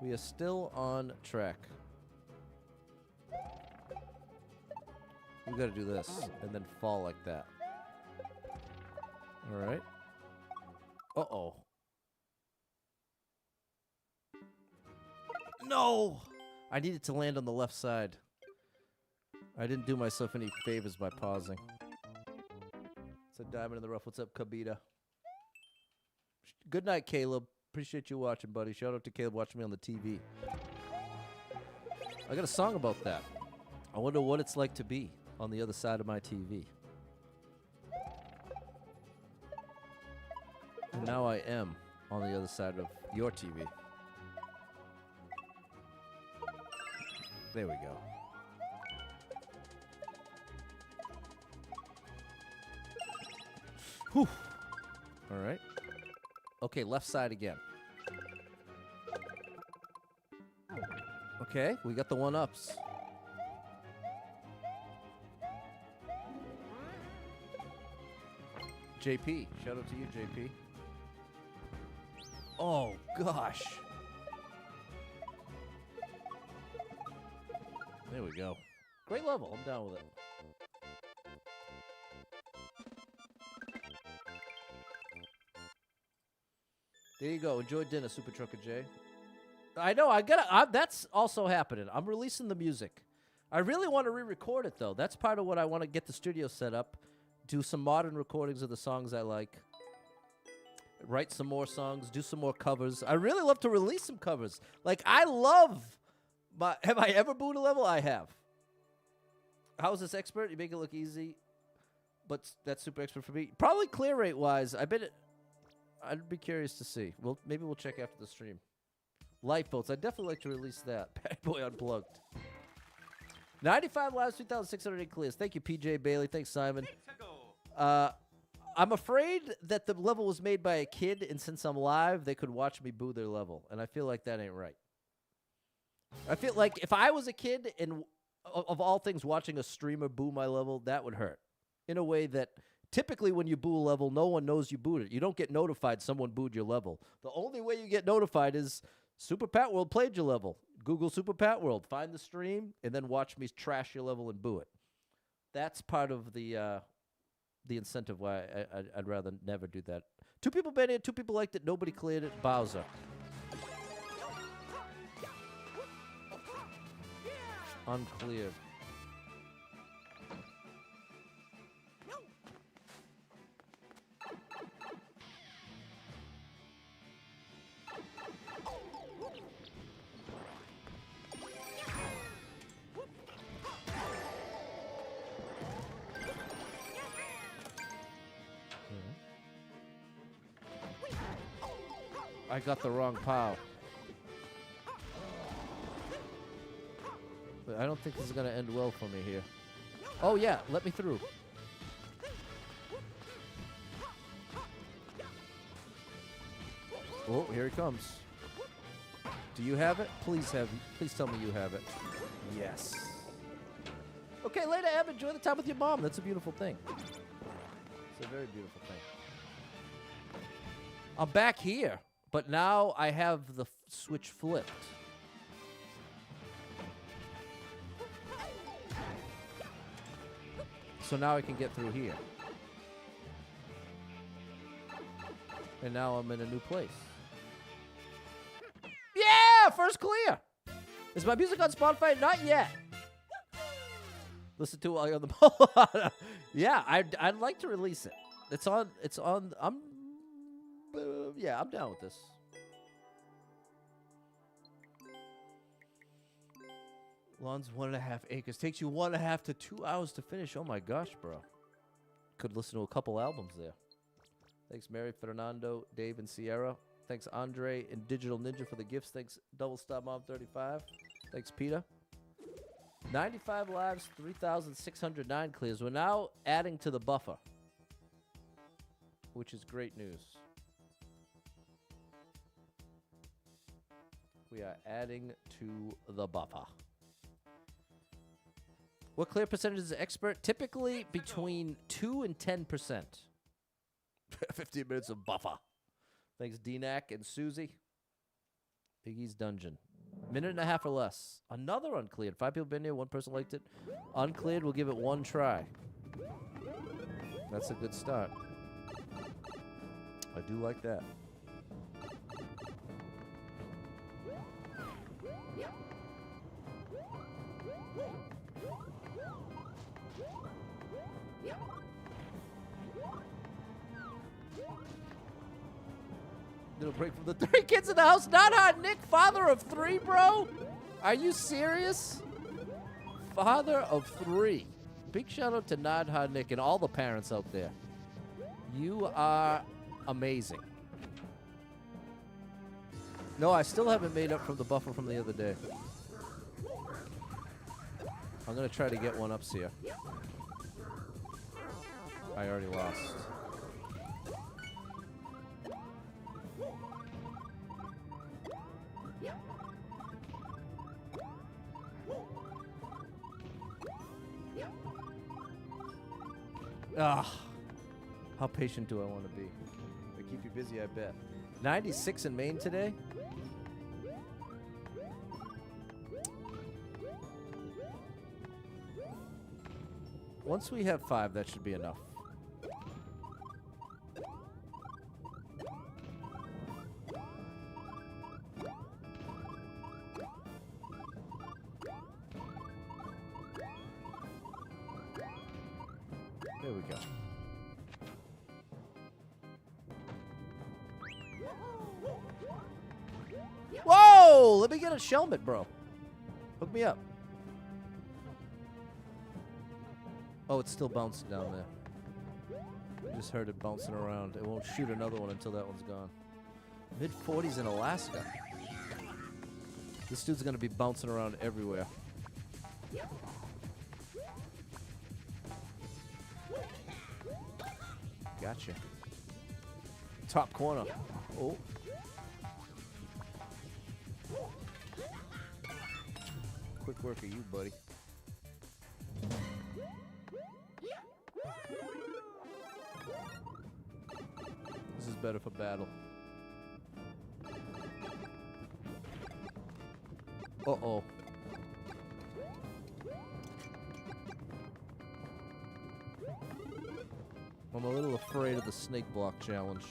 We are still on track. We gotta do this and then fall like that. All right. Uh-oh. No! I needed to land on the left side. I didn't do myself any favors by pausing. It's a diamond in the rough. What's up, Kabita? Good night, Caleb. Appreciate you watching, buddy. Shout out to Caleb watching me on the TV. I got a song about that. I wonder what it's like to be on the other side of my TV. And now I am on the other side of your TV. There we go. Whew. All right. Okay, left side again. Okay, we got the 1-ups. JP, shout out to you, JP. Oh, gosh. There we go. Great level. I'm down with it. There you go. Enjoy dinner, Super Trucker J. I know. That's also happening. I'm releasing the music. I really want to re-record it, though. That's part of what I want to get the studio set up. Do some modern recordings of the songs I like. Write some more songs. Do some more covers. I really love to release some covers. Like, I love my... Have I ever booed a level? I have. How is this expert? You make it look easy. But that's super expert for me. Probably clear rate-wise. I'd be curious to see. Maybe we'll check after the stream. Lifeboats. I'd definitely like to release that. Bad Boy Unplugged. 95 lives, 3,608 clears. Thank you, PJ Bailey. Thanks, Simon. I'm afraid that the level was made by a kid, and since I'm live, they could watch me boo their level. And I feel like that ain't right. I feel like if I was a kid and of all things watching a streamer boo my level, that would hurt. In a way that... Typically, when you boo a level, no one knows you booed it. You don't get notified someone booed your level. The only way you get notified is Super Pat World played your level. Google Super Pat World, find the stream, and then watch me trash your level and boo it. That's part of the incentive why I'd rather never do that. 2 people banned it, 2 people liked it, nobody cleared it. Bowser. Uncleared. I got the wrong POW. But I don't think this is going to end well for me here. Oh, yeah. Let me through. Oh, here he comes. Do you have it? Please tell me you have it. Yes. Okay, later, Em. Enjoy the time with your mom. That's a beautiful thing. It's a very beautiful thing. I'm back here. But now I have the switch flipped. So now I can get through here. And now I'm in a new place. Yeah! First clear! Is my music on Spotify? Not yet. Listen to it while you're on the ball. Yeah, I'd like to release it. It's on, yeah, I'm down with this. Lawn's 1.5 acres. Takes you 1.5 to 2 hours to finish. Oh my gosh, bro. Could listen to a couple albums there. Thanks, Mary, Fernando, Dave, and Sierra. Thanks, Andre and Digital Ninja for the gifts. Thanks, Double Stop Mom 35. Thanks, Peter. 95 lives, 3,609 clears. We're now adding to the buffer, which is great news. We are adding to the buffer. What clear percentage is expert? Typically between 2 and 10%. 15 minutes of buffer. Thanks, DNAC and Susie. Biggie's Dungeon. Minute and a half or less. Another uncleared. 5 people been here. 1 person liked it. Uncleared, we'll give it 1 try. That's a good start. I do like that. Little break from the 3 kids in the house. Not hot Nick, father of 3, bro. Are you serious? Father of 3. Big shout out to Nod Hard Nick and all the parents out there. You are amazing. No, I still haven't made up from the buffer from the other day. I'm gonna try to get one ups here. I already lost. Ah, how patient do I want to be? They keep you busy, I bet. 96 in Maine today? Once we have 5, that should be enough. There we go. Whoa! Let me get a Shelmet, bro. Hook me up. Oh, it's still bouncing down there. I just heard it bouncing around. It won't shoot another one until that one's gone. Mid-40s in Alaska. This dude's going to be bouncing around everywhere. Gotcha. Top corner. Oh. Quick work of you, buddy. This is better for battle. Uh-oh. I'm a little afraid of the snake block challenge.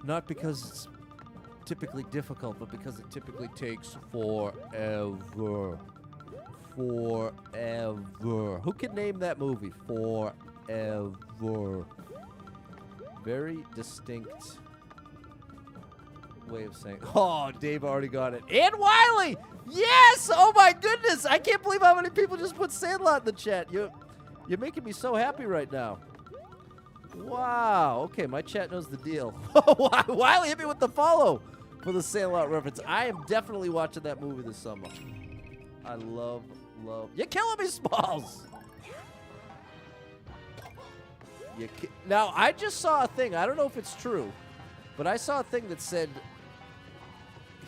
Not because it's typically difficult, but because it typically takes forever. Forever. Who can name that movie? Forever. Very distinct way of saying. Oh, Dave already got it. And Wiley! Yes! Oh my goodness! I can't believe how many people just put Sandlot in the chat. You're making me so happy right now. Wow. Okay, my chat knows the deal. Wiley, hit me with the follow for the Sandlot reference. I am definitely watching that movie this summer. I love. You're killing me, Smalls! Now, I just saw a thing. I don't know if it's true, but I saw a thing that said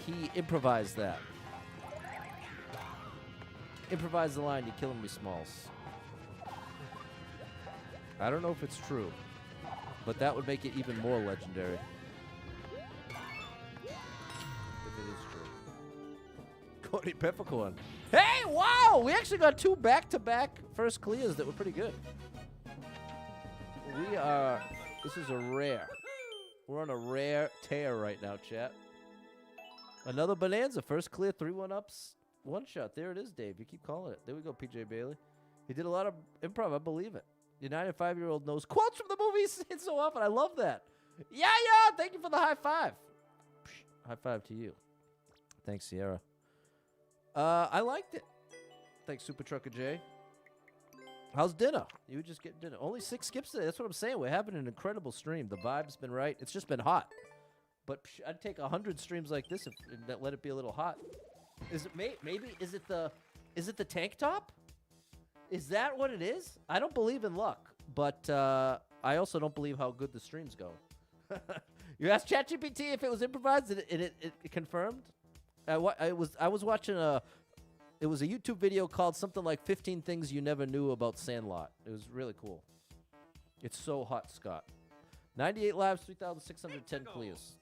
he improvised that. Improvise the line, you're killing me, Smalls. I don't know if it's true, but that would make it even more legendary. If it is true. Cody Peppercorn. Hey, wow! We actually got 2 back-to-back first clears that were pretty good. This is a rare. We're on a rare tear right now, chat. Another bonanza. First clear, 3-1 ups. 1 shot. There it is, Dave. You keep calling it. There we go, PJ Bailey. He did a lot of improv. I believe it. Your 95-year-old knows quotes from the movies so often. I love that. Yeah. Thank you for the high five. High five to you. Thanks, Sierra. I liked it. Thanks, Super Trucker J. How's dinner? You were just getting dinner. Only 6 skips today. That's what I'm saying. We're having an incredible stream. The vibe's been right. It's just been hot. But I'd take 100 streams like this and let it be a little hot. Is it maybe? Is it the tank top? Is that what it is? I don't believe in luck, but I also don't believe how good the streams go. You asked ChatGPT if it was improvised, and it confirmed. I was watching It was a YouTube video called something like 15 Things You Never Knew About Sandlot. It was really cool. It's so hot, Scott. 98 lives, 3,610 clears.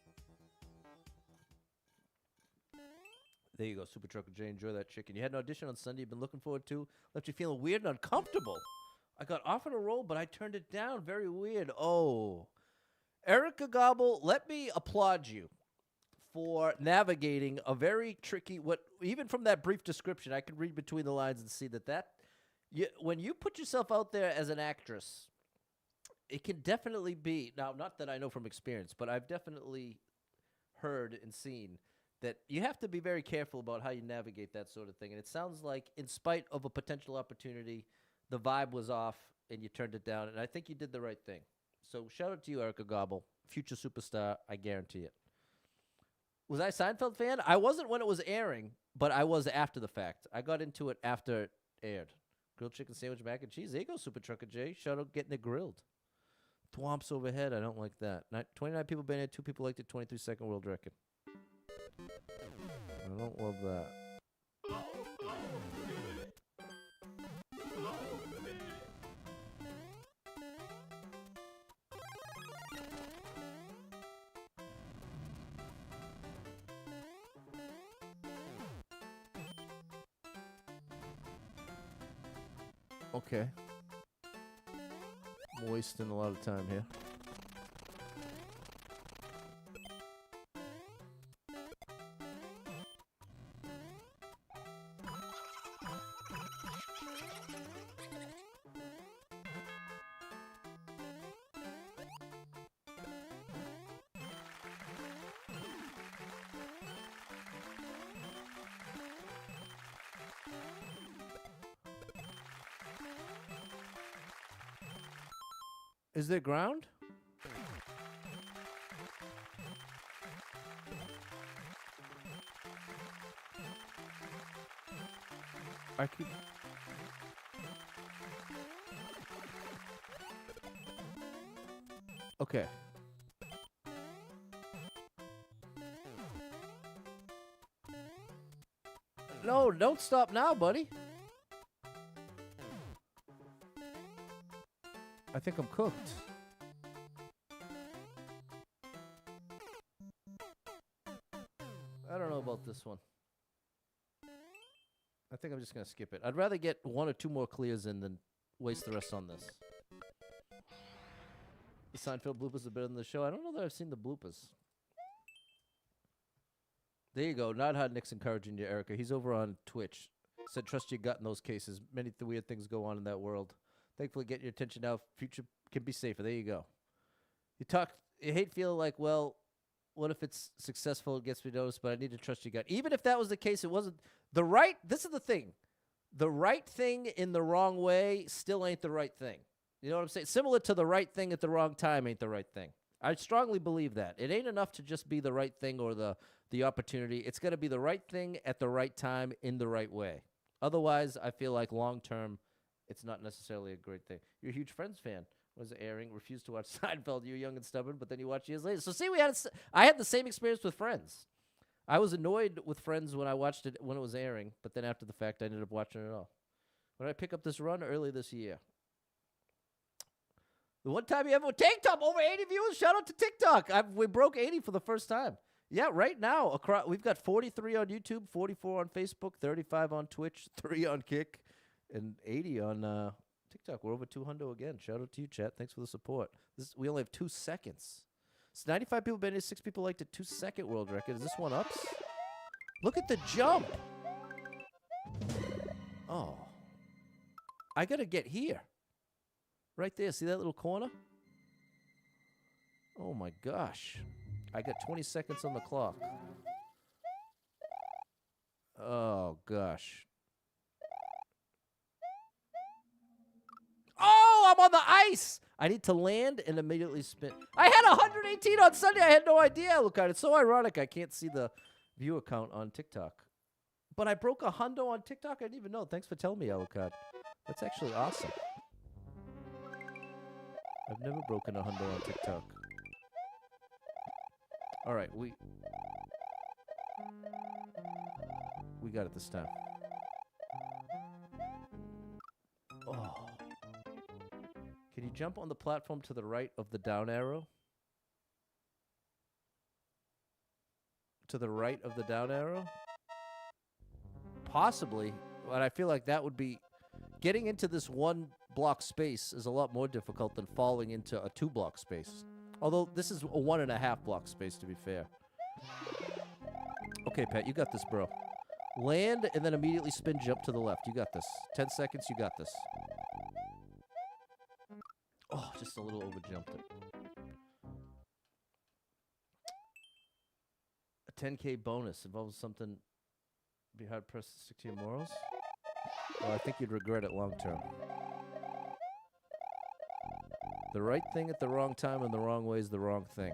There you go, Super Trucker J. Enjoy that chicken. You had an audition on Sunday you've been looking forward to. Left you feeling weird and uncomfortable. I got offered a role, but I turned it down. Very weird. Oh. Erica Gobble, let me applaud you for navigating a very tricky, even from that brief description, I could read between the lines and see when you put yourself out there as an actress, it can definitely be, now not that I know from experience, but I've definitely heard and seen that you have to be very careful about how you navigate that sort of thing. And it sounds like in spite of a potential opportunity, the vibe was off and you turned it down. And I think you did the right thing. So shout out to you, Erica Gobble. Future superstar, I guarantee it. Was I a Seinfeld fan? I wasn't when it was airing, but I was after the fact. I got into it after it aired. Grilled chicken sandwich, mac and cheese. There you go, Super Trucker J. Shout out getting it grilled. Thwomps overhead. I don't like that. 29 people been here. 2 people liked it. 23-second world record. I don't love that. Okay. I'm wasting a lot of time here. Is there ground? I could... Okay. No, don't stop now, buddy. I think I'm cooked. I don't know about this one. I think I'm just going to skip it. I'd rather get 1 or 2 more clears in than waste the rest on this. The Seinfeld bloopers are better than the show. I don't know that I've seen the bloopers. There you go. Not hot Nick's encouraging you, Erica. He's over on Twitch. Said trust your gut in those cases. Many weird things go on in that world. Thankfully, get your attention now. Future can be safer. There you go. You hate feeling like, well, what if it's successful? It gets me noticed, but I need to trust your gut. Even if that was the case, it wasn't the right. This is the thing. The right thing in the wrong way still ain't the right thing. You know what I'm saying? Similar to the right thing at the wrong time ain't the right thing. I strongly believe that. It ain't enough to just be the right thing or the opportunity. It's got to be the right thing at the right time in the right way. Otherwise, I feel like long-term, it's not necessarily a great thing. You're a huge Friends fan. Was airing, refused to watch Seinfeld. You're young and stubborn, but then you watch years later. So see, I had the same experience with Friends. I was annoyed with Friends when I watched it when it was airing, but then after the fact, I ended up watching it all. When did I pick up this run? Early this year. The one time you ever TikTok over 80 viewers. Shout out to TikTok. We broke 80 for the first time. Yeah, right now we've got 43 on YouTube, 44 on Facebook, 35 on Twitch, 3 on Kick, and 80 on TikTok. We're over 200 again. Shout out to you, chat. Thanks for the support. We only have 2 seconds. It's 95 people been here. 6 people liked it. 2-second world record. Is this one ups? Look at the jump. Oh. I got to get here. Right there. See that little corner? Oh, my gosh. I got 20 seconds on the clock. Oh, gosh. Oh, I'm on the ice. I need to land and immediately spin. I had 118 on Sunday. I had no idea. Look at it. It's so ironic I can't see the viewer count on TikTok. But I broke a hundo on TikTok. I didn't even know. Thanks for telling me, Alucard. That's actually awesome. I've never broken a hundo on TikTok. All right, we got it this time. Oh. Can you jump on the platform to the right of the down arrow? To the right of the down arrow? Possibly, but I feel like that would be... Getting into this 1 block space is a lot more difficult than falling into a 2 block space. Although this is a 1.5 block space, to be fair. Okay, Pat, you got this, bro. Land and then immediately spin jump to the left. You got this. 10 seconds, you got this. Oh, just a little overjumped it. A 10K bonus involves something be hard pressed to stick to your morals. Well, I think you'd regret it long term. The right thing at the wrong time and the wrong way is the wrong thing.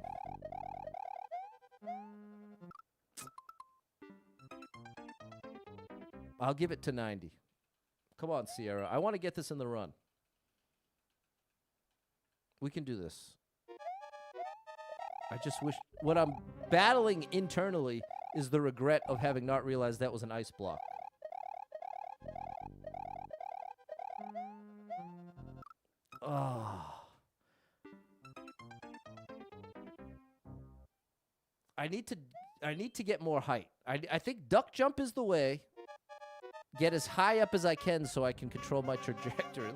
I'll give it to 90. Come on, Sierra. I want to get this in the run. We can do this. I just wish... What I'm battling internally is the regret of having not realized that was an ice block. Oh. I need to get more height. I think duck jump is the way. Get as high up as I can so I can control my trajectory.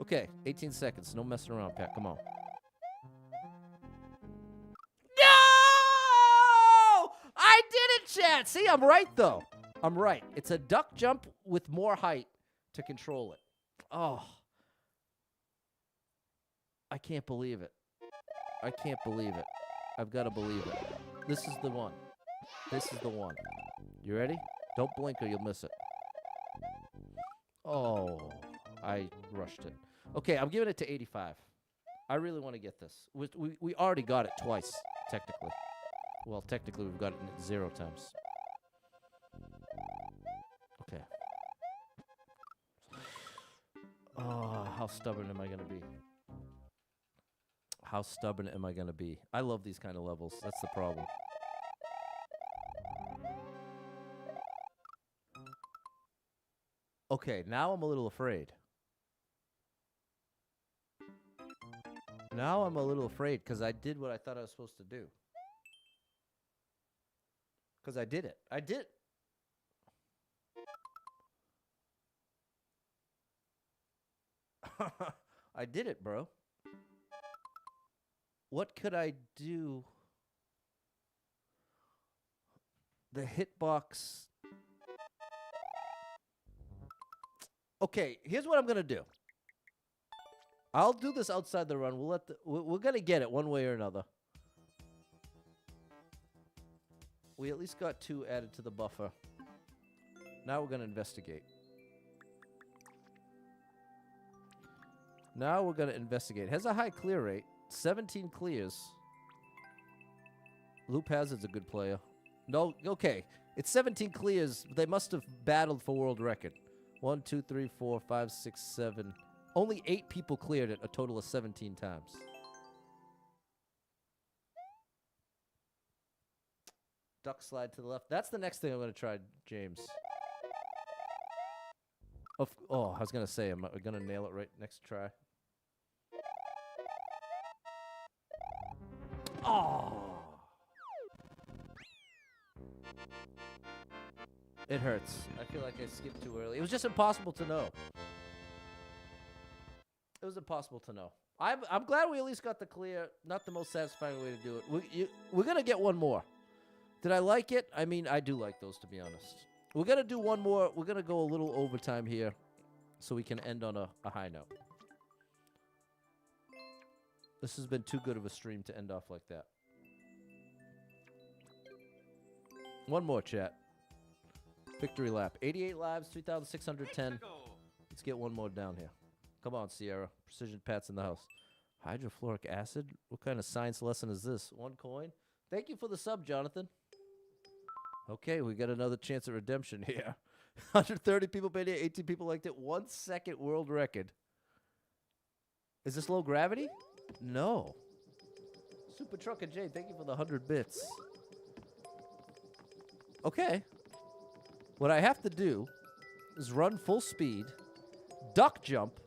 Okay, 18 seconds. No messing around, Pat. Come on. No! I did it, chat. See, I'm right, though. I'm right. It's a duck jump with more height to control it. Oh. I can't believe it. I can't believe it. I've got to believe it. This is the one. This is the one. You ready? Don't blink or you'll miss it. Oh, I rushed it. Okay, I'm giving it to 85. I really want to get this. We already got it twice, technically. Well, technically, we've got it 0 times. Okay. Oh, how stubborn am I going to be? How stubborn am I going to be? I love these kind of levels. That's the problem. Okay, now I'm a little afraid. Now I'm a little afraid because I did what I thought I was supposed to do. Because I did it. I did. I did it, bro. What could I do? The hitbox. Okay, here's what I'm gonna do. I'll do this outside the run. We're gonna get it one way or another. We at least got 2 added to the buffer. Now we're gonna investigate. Now we're gonna investigate. It has a high clear rate. 17 clears. Loop Hazard's a good player. No, okay. It's 17 clears. They must have battled for world record. 1, 2, 3, 4, 5, 6, 7. Only 8 people cleared it a total of 17 times. Duck slide to the left. That's the next thing I'm going to try, James. Oh, I was going to say, am I going to nail it right next try? Oh! It hurts. I feel like I skipped too early. It was just impossible to know. It was impossible to know. I'm glad we at least got the clear. Not the most satisfying way to do it. We're going to get one more. Did I like it? I mean, I do like those, to be honest. We're going to do one more. We're going to go a little overtime here so we can end on a high note. This has been too good of a stream to end off like that. One more, chat. Victory lap. 88 lives, 3,610. Let's get one more down here. Come on, Sierra. Precision Pat's in the house. Hydrofluoric acid? What kind of science lesson is this? 1 coin? Thank you for the sub, Jonathan. Okay, we got another chance at redemption here. 130 people paid it, 18 people liked it. 1 second world record. Is this low gravity? No. Super Trucker J, thank you for the 100 bits. Okay. What I have to do is run full speed, duck jump,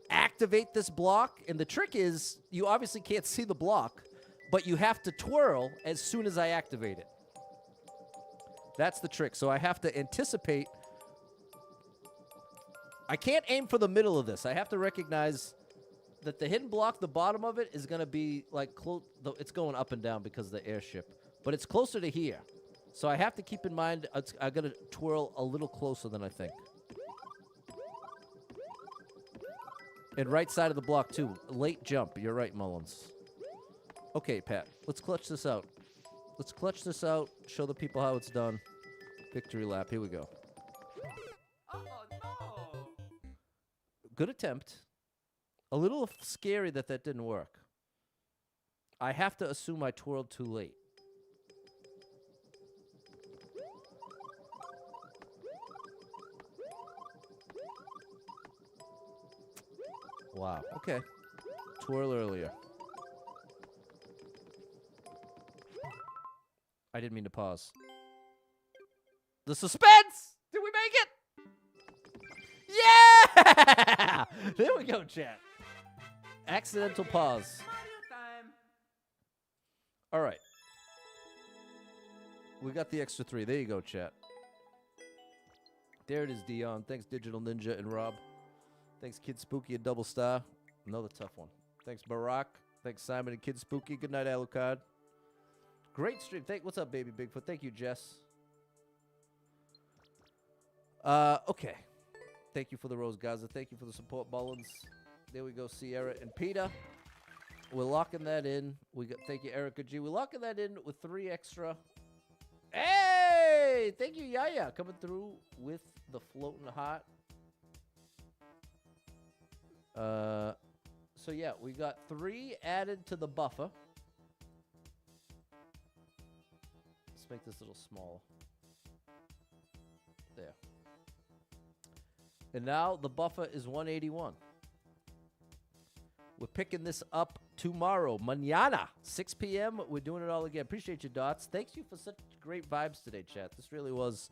activate this block, and the trick is you obviously can't see the block, but you have to twirl as soon as I activate it. That's the trick. So I have to anticipate. I can't aim for the middle of this. I have to recognize that the hidden block, the bottom of it, is going to be like close. It's going up and down because of the airship, but it's closer to here. So I have to keep in mind I got to twirl a little closer than I think. And right side of the block, too. Late jump. You're right, Mullins. Okay, Pat. Let's clutch this out. Let's clutch this out. Show the people how it's done. Victory lap. Here we go. Oh, no. Good attempt. A little scary that didn't work. I have to assume I twirled too late. Wow. Okay. Twirl earlier. I didn't mean to pause. The suspense! Did we make it? Yeah! There we go, chat. Accidental pause. Mario time. All right. We got the extra 3. There you go, chat. There it is, Dion. Thanks, Digital Ninja and Rob. Thanks, Kid Spooky and Double Star. Another tough one. Thanks, Barack. Thanks, Simon and Kid Spooky. Good night, Alucard. Great stream. What's up, Baby Bigfoot? Thank you, Jess. Okay. Thank you for the rose, Gaza. Thank you for the support, Mullins. There we go, Sierra and Peter. We're locking that in. Thank you, Erica G. We're locking that in with 3 extra. Hey! Thank you, Yaya, coming through with the floating heart. So yeah, we got 3 added to the buffer. Let's make this a little smaller. There. And now the buffer is 181. We're picking this up tomorrow, mañana, 6 p.m. We're doing it all again. Appreciate you, Dots. Thank you for such great vibes today, chat. This really was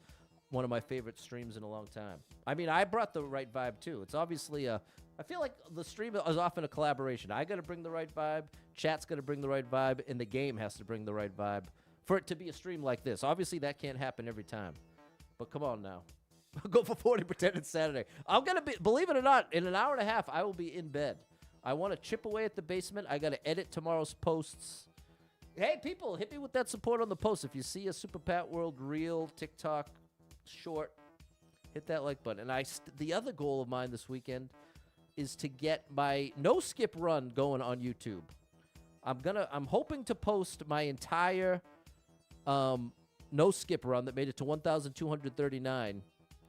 one of my favorite streams in a long time. I mean, I brought the right vibe, too. It's obviously I feel like the stream is often a collaboration. I got to bring the right vibe, chat's got to bring the right vibe, and the game has to bring the right vibe for it to be a stream like this. Obviously, that can't happen every time. But come on now. Go for 40, pretend it's Saturday. I'm going to be, believe it or not, in an hour and a half, I will be in bed. I want to chip away at the basement. I got to edit tomorrow's posts. Hey, people, hit me with that support on the post. If you see a Super Pat World reel, TikTok, short, hit that like button. And the other goal of mine this weekend is to get my no skip run going on YouTube. I'm hoping to post my entire no skip run that made it to 1,239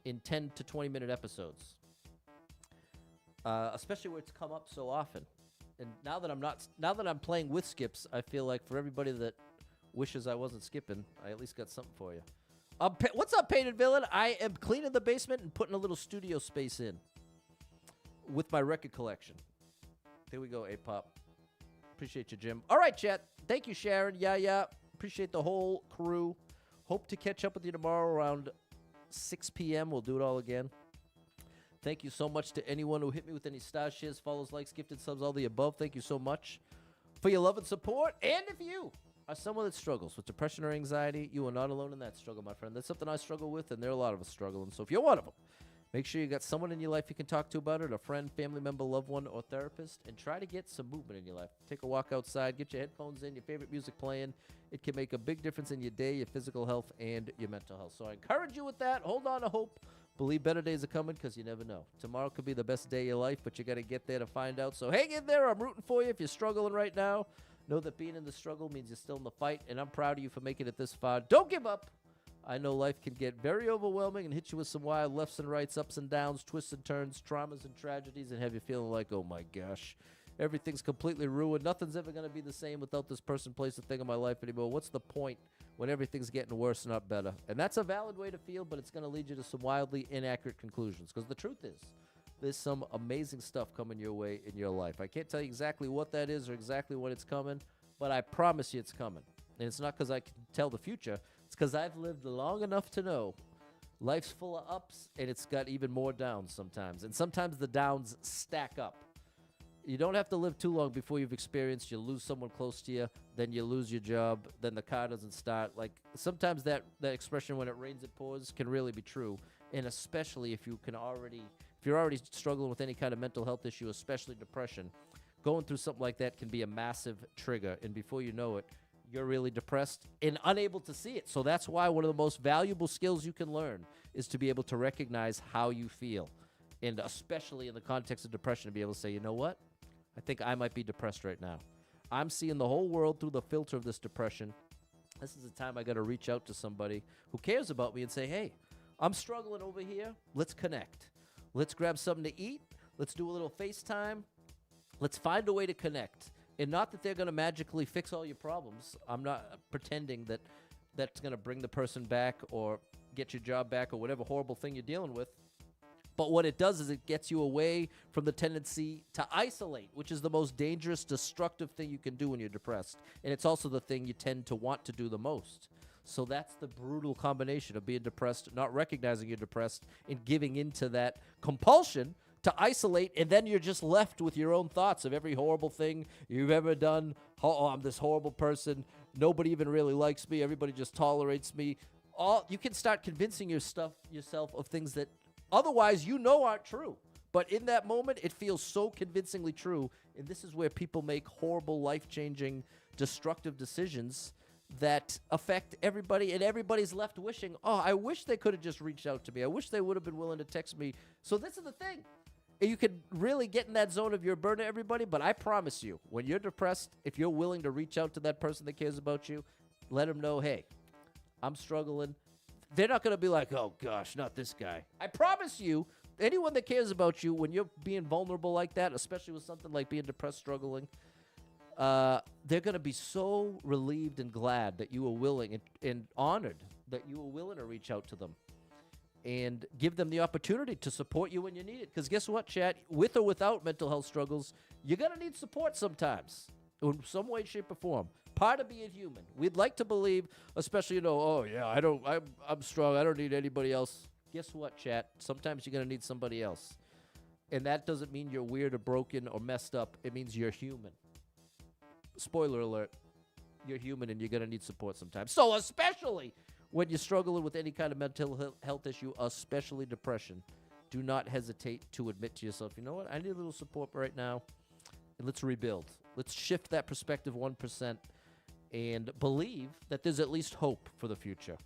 in 10 to 20 minute episodes. Especially where it's come up so often. And now that I'm playing with skips, I feel like for everybody that wishes I wasn't skipping, I at least got something for you. What's up, Painted Villain? I am cleaning the basement and putting a little studio space in with my record collection. There we go, A-Pop. Appreciate you, Jim. All right, chat. Thank you, Sharon. Yeah. Appreciate the whole crew. Hope to catch up with you tomorrow around 6 p.m. We'll do it all again. Thank you so much to anyone who hit me with any stars, shares, follows, likes, gifted subs, all the above. Thank you so much for your love and support. And if you are someone that struggles with depression or anxiety, you are not alone in that struggle, my friend. That's something I struggle with, and there are a lot of us struggling. So if you're one of them, make sure you got someone in your life you can talk to about it, a friend, family member, loved one, or therapist, and try to get some movement in your life. Take a walk outside, get your headphones in, your favorite music playing. It can make a big difference in your day, your physical health, and your mental health. So I encourage you with that. Hold on to hope. Believe better days are coming because you never know. Tomorrow could be the best day of your life, but you got to get there to find out. So hang in there. I'm rooting for you. If you're struggling right now, know that being in the struggle means you're still in the fight, and I'm proud of you for making it this far. Don't give up. I know life can get very overwhelming and hit you with some wild lefts and rights, ups and downs, twists and turns, traumas and tragedies, and have you feeling like, oh my gosh, everything's completely ruined. Nothing's ever going to be the same without this person, place, or thing in my life anymore. What's the point when everything's getting worse, not better? And that's a valid way to feel, but it's going to lead you to some wildly inaccurate conclusions. Because the truth is, there's some amazing stuff coming your way in your life. I can't tell you exactly what that is or exactly when it's coming, but I promise you it's coming. And it's not because I can tell the future. It's It's because I've lived long enough to know life's full of ups, and it's got even more downs sometimes. And sometimes the downs stack up. You don't have to live too long before you've experienced you lose someone close to you, then you lose your job, then the car doesn't start. Like, sometimes that expression, when it rains, it pours, can really be true. And especially if you're already struggling with any kind of mental health issue, especially depression, going through something like that can be a massive trigger. And before you know it, you're really depressed and unable to see it. So that's why one of the most valuable skills you can learn is to be able to recognize how you feel. And especially in the context of depression, to be able to say, you know what? I think I might be depressed right now. I'm seeing the whole world through the filter of this depression. This is the time I got to reach out to somebody who cares about me and say, hey, I'm struggling over here. Let's connect. Let's grab something to eat. Let's do a little FaceTime. Let's find a way to connect. And not that they're going to magically fix all your problems. I'm not pretending that that's going to bring the person back or get your job back or whatever horrible thing you're dealing with. But what it does is it gets you away from the tendency to isolate, which is the most dangerous, destructive thing you can do when you're depressed. And it's also the thing you tend to want to do the most. So that's the brutal combination of being depressed, not recognizing you're depressed, and giving into that compulsion to isolate, and then you're just left with your own thoughts of every horrible thing you've ever done. Oh, I'm this horrible person. Nobody even really likes me. Everybody just tolerates me. You can start convincing yourself of things that otherwise you know aren't true. But in that moment, it feels so convincingly true. And this is where people make horrible, life-changing, destructive decisions that affect everybody, and everybody's left wishing, oh, I wish they could have just reached out to me. I wish they would have been willing to text me. So this is the thing. You could really get in that zone of your burden, everybody, but I promise you, when you're depressed, if you're willing to reach out to that person that cares about you, let them know, hey, I'm struggling. They're not going to be like, oh, gosh, not this guy. I promise you, anyone that cares about you, when you're being vulnerable like that, especially with something like being depressed, struggling, they're going to be so relieved and glad that you were willing and honored that you were willing to reach out to them and give them the opportunity to support you when you need it. Because guess what, chat? With or without mental health struggles, you're going to need support sometimes in some way, shape, or form. Part of being human. We'd like to believe, especially, oh, yeah, I'm strong. I don't need anybody else. Guess what, chat? Sometimes you're going to need somebody else. And that doesn't mean you're weird or broken or messed up. It means you're human. Spoiler alert. You're human and you're going to need support sometimes. So especially when you're struggling with any kind of mental health issue, especially depression, do not hesitate to admit to yourself, you know what? I need a little support right now, and let's rebuild. Let's shift that perspective 1% and believe that there's at least hope for the future.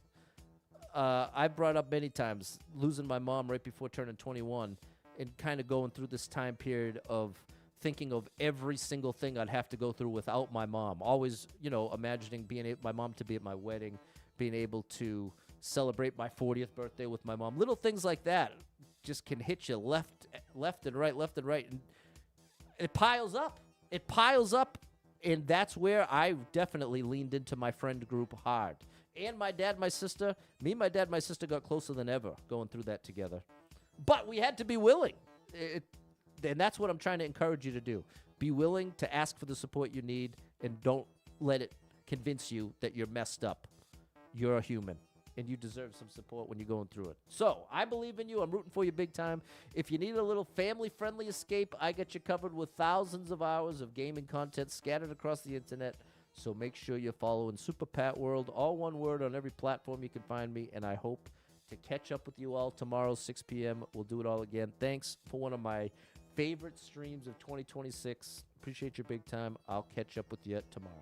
I've brought up many times losing my mom right before turning 21 and kind of going through this time period of thinking of every single thing I'd have to go through without my mom. Always, imagining my mom to be at my wedding, being able to celebrate my 40th birthday with my mom. Little things like that just can hit you left and right. And it piles up. And that's where I definitely leaned into my friend group hard. And my dad, my sister, got closer than ever going through that together. But we had to be willing. And that's what I'm trying to encourage you to do. Be willing to ask for the support you need, and don't let it convince you that you're messed up. You're a human, and you deserve some support when you're going through it. So I believe in you. I'm rooting for you big time. If you need a little family-friendly escape, I got you covered with thousands of hours of gaming content scattered across the internet. So make sure you're following Super Pat World, all one word, on every platform you can find me. And I hope to catch up with you all tomorrow, 6 p.m. We'll do it all again. Thanks for one of my favorite streams of 2026. Appreciate you big time. I'll catch up with you tomorrow.